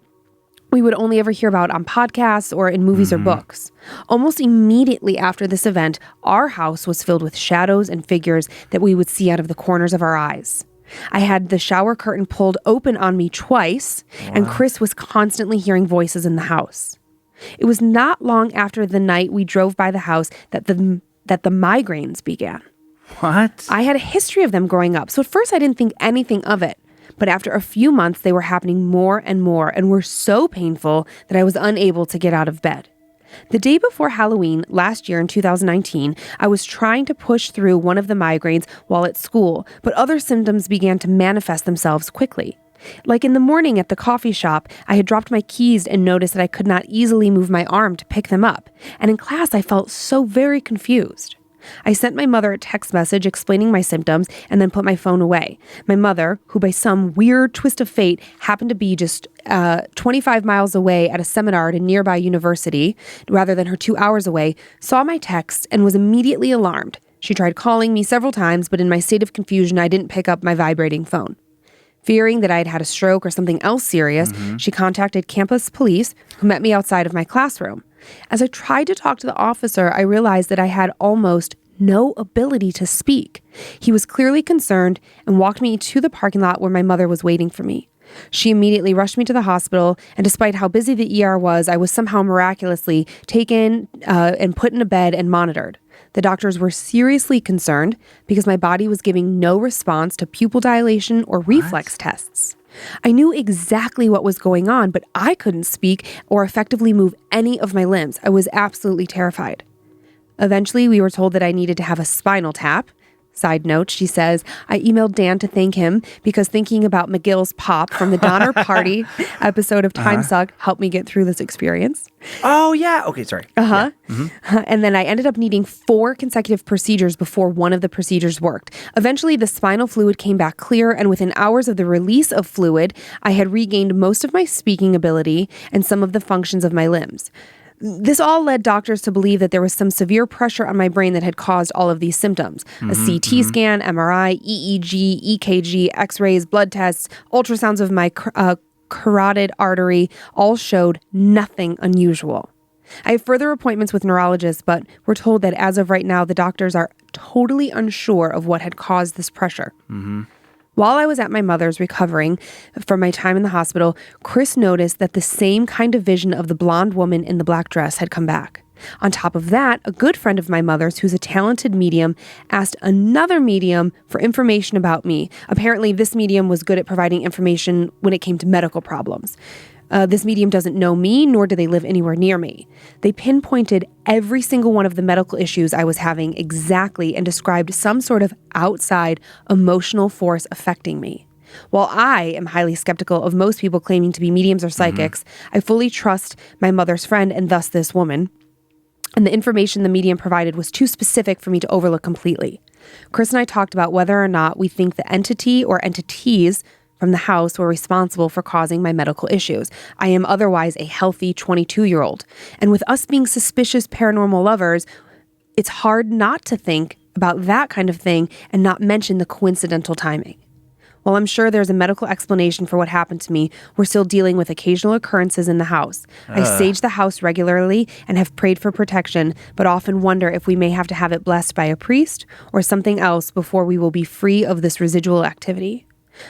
we would only ever hear about on podcasts or in movies or books. Almost immediately after this event, our house was filled with shadows and figures that we would see out of the corners of our eyes. I had the shower curtain pulled open on me twice, and Chris was constantly hearing voices in the house. It was not long after the night we drove by the house that the migraines began. What? I had a history of them growing up, so at first I didn't think anything of it. But after a few months, they were happening more and were so painful that I was unable to get out of bed. The day before Halloween last year in 2019, I was trying to push through one of the migraines while at school, but other symptoms began to manifest themselves quickly. Like in the morning at the coffee shop, I had dropped my keys and noticed that I could not easily move my arm to pick them up. And in class, I felt so very confused. I sent my mother a text message explaining my symptoms and then put my phone away. My mother, who by some weird twist of fate happened to be just 25 miles away at a seminar at a nearby university, rather than her 2 hours away, saw my text and was immediately alarmed. She tried calling me several times, but in my state of confusion, I didn't pick up my vibrating phone. Fearing that I had had a stroke or something else serious, she contacted campus police, who met me outside of my classroom. As I tried to talk to the officer, I realized that I had almost no ability to speak. He was clearly concerned and walked me to the parking lot where my mother was waiting for me. She immediately rushed me to the hospital, and despite how busy the ER was, I was somehow miraculously taken and put in a bed and monitored. The doctors were seriously concerned because my body was giving no response to pupil dilation or reflex tests. I knew exactly what was going on, but I couldn't speak or effectively move any of my limbs. I was absolutely terrified. Eventually, we were told that I needed to have a spinal tap. Side note, she says, I emailed Dan to thank him because thinking about McGill's pop from the Donner Party episode of Time Suck helped me get through this experience. Oh, yeah. Okay, sorry. Yeah. And then I ended up needing 4 consecutive procedures before one of the procedures worked. Eventually, the spinal fluid came back clear, and within hours of the release of fluid, I had regained most of my speaking ability and some of the functions of my limbs. This all led doctors to believe that there was some severe pressure on my brain that had caused all of these symptoms. A CT scan, MRI, EEG, EKG, X-rays, blood tests, ultrasounds of my carotid artery all showed nothing unusual. I have further appointments with neurologists, but we're told that as of right now, the doctors are totally unsure of what had caused this pressure. While I was at my mother's recovering from my time in the hospital, Chris noticed that the same kind of vision of the blonde woman in the black dress had come back. On top of that, a good friend of my mother's, who's a talented medium, asked another medium for information about me. Apparently, this medium was good at providing information when it came to medical problems. This medium doesn't know me, nor do they live anywhere near me. They pinpointed every single one of the medical issues I was having exactly and described some sort of outside emotional force affecting me. While I am highly skeptical of most people claiming to be mediums or psychics, I fully trust my mother's friend and thus this woman. And the information the medium provided was too specific for me to overlook completely. Chris and I talked about whether or not we think the entity or entities from the house were responsible for causing my medical issues. I am otherwise a healthy 22-year-old. And with us being suspicious paranormal lovers, it's hard not to think about that kind of thing and not mention the coincidental timing. While I'm sure there's a medical explanation for what happened to me, we're still dealing with occasional occurrences in the house. I sage the house regularly and have prayed for protection, but often wonder if we may have to have it blessed by a priest or something else before we will be free of this residual activity.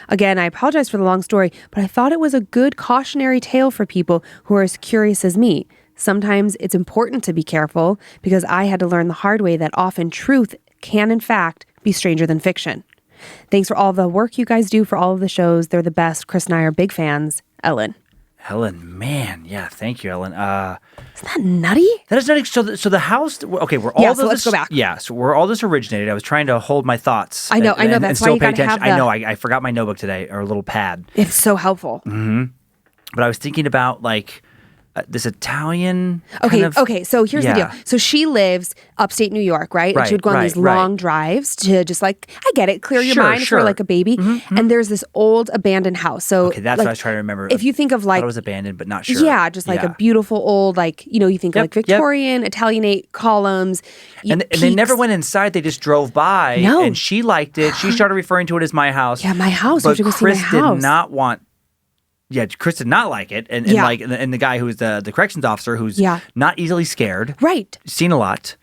Again, I apologize for the long story, but I thought it was a good cautionary tale for people who are as curious as me. Sometimes it's important to be careful because I had to learn the hard way that often truth can, in fact, be stranger than fiction. Thanks for all the work you guys do for all of the shows. They're the best. Chris and I are big fans. Ellen. Ellen, man, yeah, thank you, Ellen. Isn't that nutty? That is not so. The house. Okay, we're all. Yeah, so let's go back. Yeah, so where all this originated. I was trying to hold my thoughts. I know. And That's still why you pay gotta attention. have I know. I forgot my notebook today, or a little pad. It's so helpful. But I was thinking about like this Italian. Okay. So here's the deal. So she lives upstate New York, right? And she would go on these long drives to just like, I get it, clear your mind for like a baby. And there's this old abandoned house. So okay, that's like, what I was trying to remember. If you think of I like, thought it was abandoned, but not sure. Yeah, just like a beautiful old, like, you think of like Victorian, Italianate columns. And they never went inside. They just drove by. No. And she liked it. She started referring to it as my house. Yeah, my house. But You have to go see my Chris house. did not want. Yeah, Chris did not like it, and the guy who's the corrections officer, who's not easily scared, right? Seen a lot,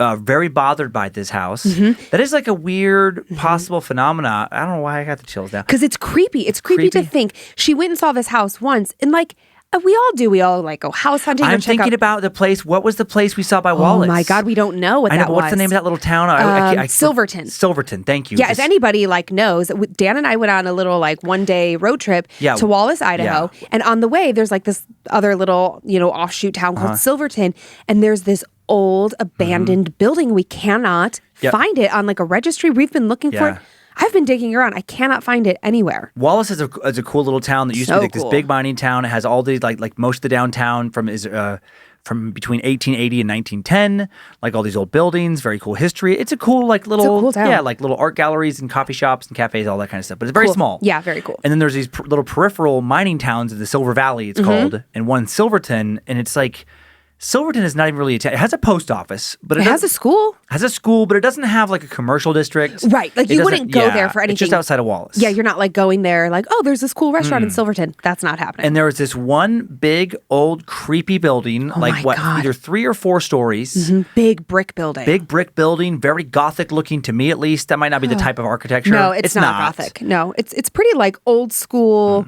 very bothered by this house. That is like a weird possible phenomena. I don't know why I got the chills now. Because it's creepy. It's creepy to think she went and saw this house once, and like we all do. We all like go house hunting. I'm thinking about the place. What was the place we saw by Wallace? Oh my God, we don't know what that was. What's the name of that little town? Silverton. Silverton. Thank you. Yeah, if anybody like knows, Dan and I went on a little like 1-day road trip to Wallace, Idaho, and on the way there's like this other little offshoot town called Silverton, and there's this old abandoned building. We cannot find it on like a registry. We've been looking for it. I've been digging around. I cannot find it anywhere. Wallace is a cool little town that used to be like this big mining town. It has all these like most of the downtown from between 1880 and 1910, like all these old buildings, very cool history. It's a cool like little town. like little art galleries and coffee shops and cafes, all that kind of stuff. But it's very small. Yeah, very cool. And then there's these little peripheral mining towns in the Silver Valley, it's called, and one Silverton, and it's like Silverton is not even really it has a post office, but it has a school. Has a school, but it doesn't have like a commercial district. Right. Like you wouldn't go there for anything. It's just outside of Wallace. Yeah, you're not like going there like, oh, there's this cool restaurant in Silverton. That's not happening. And there was this one big, old, creepy building, either 3 or 4 stories. Big brick building. Big brick building, very gothic looking to me at least. That might not be the type of architecture. No, it's not gothic. No, it's pretty like old school.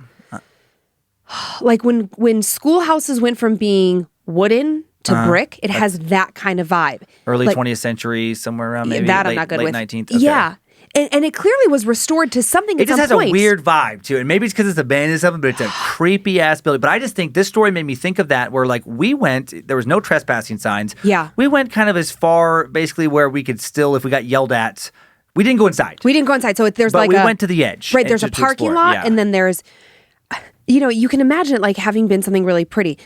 Like when schoolhouses went from being wooden to brick, it has that kind of vibe. Early 20th century, somewhere around maybe that late, I'm not good late with. 19th. Okay. Yeah. And it clearly was restored to something It at just some has point. a weird vibe to it. And maybe it's because it's abandoned or something, but it's a creepy ass building. But I just think this story made me think of that, where like we went, there was no trespassing signs. Yeah. We went kind of as far, basically, where we could still, if we got yelled at, we didn't go inside. So there's but like we went to the edge. Right, there's a parking lot, and then there's, you can imagine it like having been something really pretty.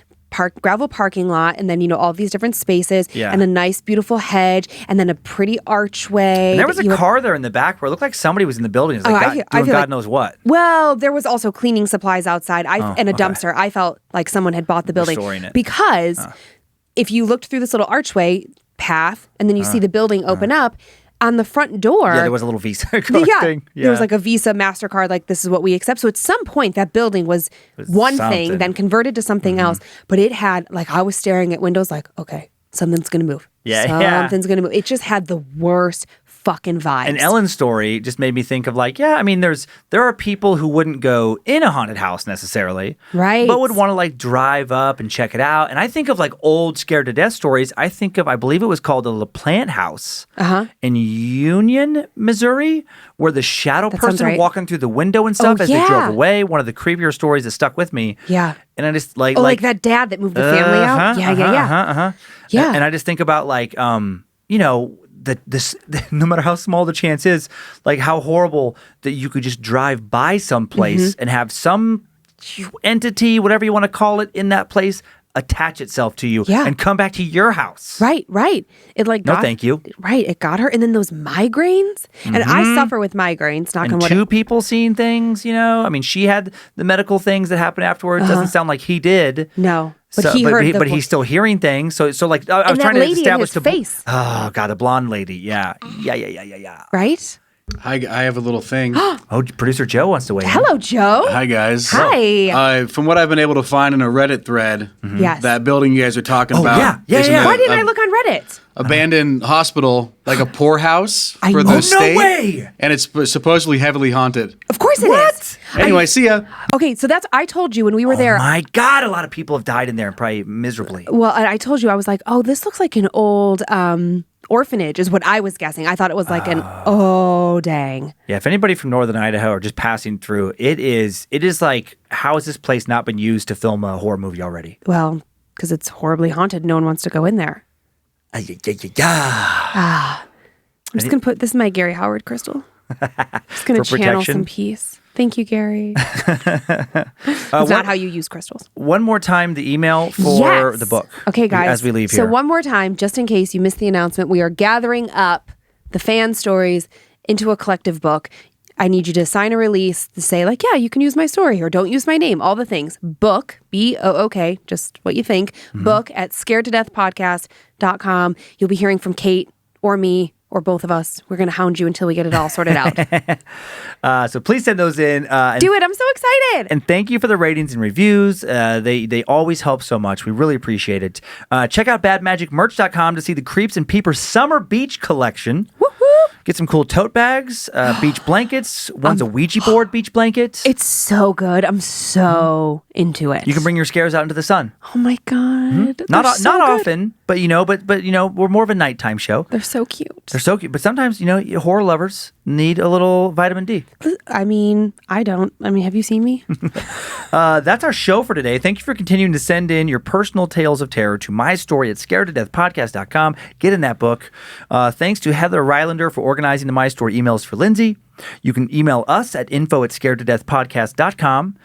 Gravel parking lot, and then all these different spaces, and a nice beautiful hedge, and then a pretty archway. And there was a car there in the back where it looked like somebody was in the building. It was like doing God knows what. Well, there was also cleaning supplies outside and a dumpster. I felt like someone had bought the building. Restoring it. Because if you looked through this little archway path, and then you see the building open up, on the front door, there was a little Visa card thing. There was like a Visa, MasterCard, like this is what we accept. So at some point, that building was one thing, then converted to something else. But it had, like, I was staring at windows like, okay, something's going to move. Something's going to move. It just had the worst fucking vibes. And Ellen's story just made me think of like, there are people who wouldn't go in a haunted house necessarily. Right. But would want to like drive up and check it out. And I think of like old scared to death stories. I believe it was called the LaPlante House in Union, Missouri, where the shadow person walking through the window and stuff as they drove away. One of the creepier stories that stuck with me. Yeah. And I just like that dad that moved the family out. Yeah. And I just think about like, no matter how small the chance is, like how horrible that you could just drive by someplace and have some entity, whatever you want to call it, in that place attach itself to you and come back to your house. Right. It like thank you. Right, it got her, and then those migraines, and I suffer with migraines. Knock on wood. 2 people seeing things. I mean, she had the medical things that happened afterwards. Doesn't sound like he did. No. But he heard but he's still hearing things. So like I was trying to establish the face. Oh God, the blonde lady. Yeah. Right. I have a little thing. Oh, producer Joe wants to weigh in. Hello, Joe. Hi, guys. Hi. From what I've been able to find in a Reddit thread, Yes. that building you guys are talking about. Yeah. Why didn't I look on Reddit? Abandoned hospital, like a poorhouse I for know. the state. No way! And it's supposedly heavily haunted. Of course it is. Anyway, see ya. Okay, so I told you when we were Oh there. my God, a lot of people have died in there, probably miserably. Well, I told you, I was like, oh, this looks like an old orphanage is what I was guessing. I thought it was like oh dang. Yeah, if anybody from northern Idaho are just passing through, it is like, how has this place not been used to film a horror movie already? Well, because it's horribly haunted. No one wants to go in there. I'm just going to put, this is my Gary Howard crystal. Just going to channel protection? some peace. Thank you, Gary. It's not how you use crystals. One more time, the email for the book. Okay, guys. As we leave here. So one more time, just in case you missed the announcement, we are gathering up the fan stories into a collective book. I need you to sign a release to say, like, yeah, you can use my story or don't use my name, all the things. Book, B-O-O-K, just what you think. Book at scaredtodeathpodcast.com. You'll be hearing from Kate or me or both of us. We're going to hound you until we get it all sorted out. So please send those in. Do it. I'm so excited. And thank you for the ratings and reviews. They always help so much. We really appreciate it. Check out badmagicmerch.com to see the Creeps and Peepers Summer Beach Collection. Woohoo! Get some cool tote bags, beach blankets. One's a Ouija board beach blanket. It's so good. I'm so into it. You can bring your scares out into the sun. Oh my God. Not They're so good. often, but we're more of a nighttime show. They're so cute. They're so cute. But sometimes, horror lovers need a little vitamin D. I mean, I don't. I mean, have you seen me? That's our show for today. Thank you for continuing to send in your personal tales of terror to my story at scaredtodeathpodcast.com. Get in that book. Thanks to Heather Rylander for organizing the My Story emails for Lynze. You can email us at info@scaredtodeathpodcast.com.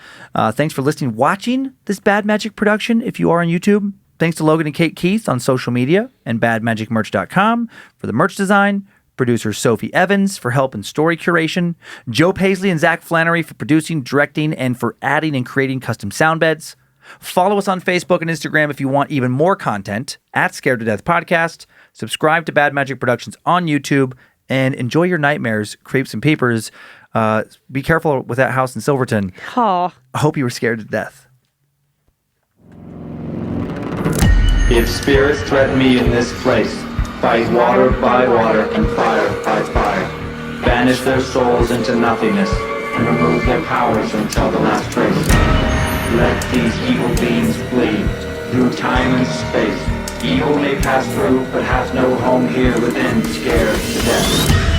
Thanks for listening, watching this Bad Magic production if you are on YouTube. Thanks to Logan and Kate Keith on social media and badmagicmerch.com for the merch design. Producer Sophie Evans for help in story curation. Joe Paisley and Zach Flannery for producing, directing, and for adding and creating custom sound beds. Follow us on Facebook and Instagram if you want even more content at Scared to Death Podcast. Subscribe to Bad Magic Productions on YouTube and enjoy your nightmares, Creeps and Peepers. Be careful with that house in Silverton. Oh. I hope you were scared to death. If spirits threaten me in this place, fight water by water and fire by fire. Banish their souls into nothingness and remove their powers until the last trace. Let these evil beings flee through time and space. Evil may pass through, but has no home here within, scared to death.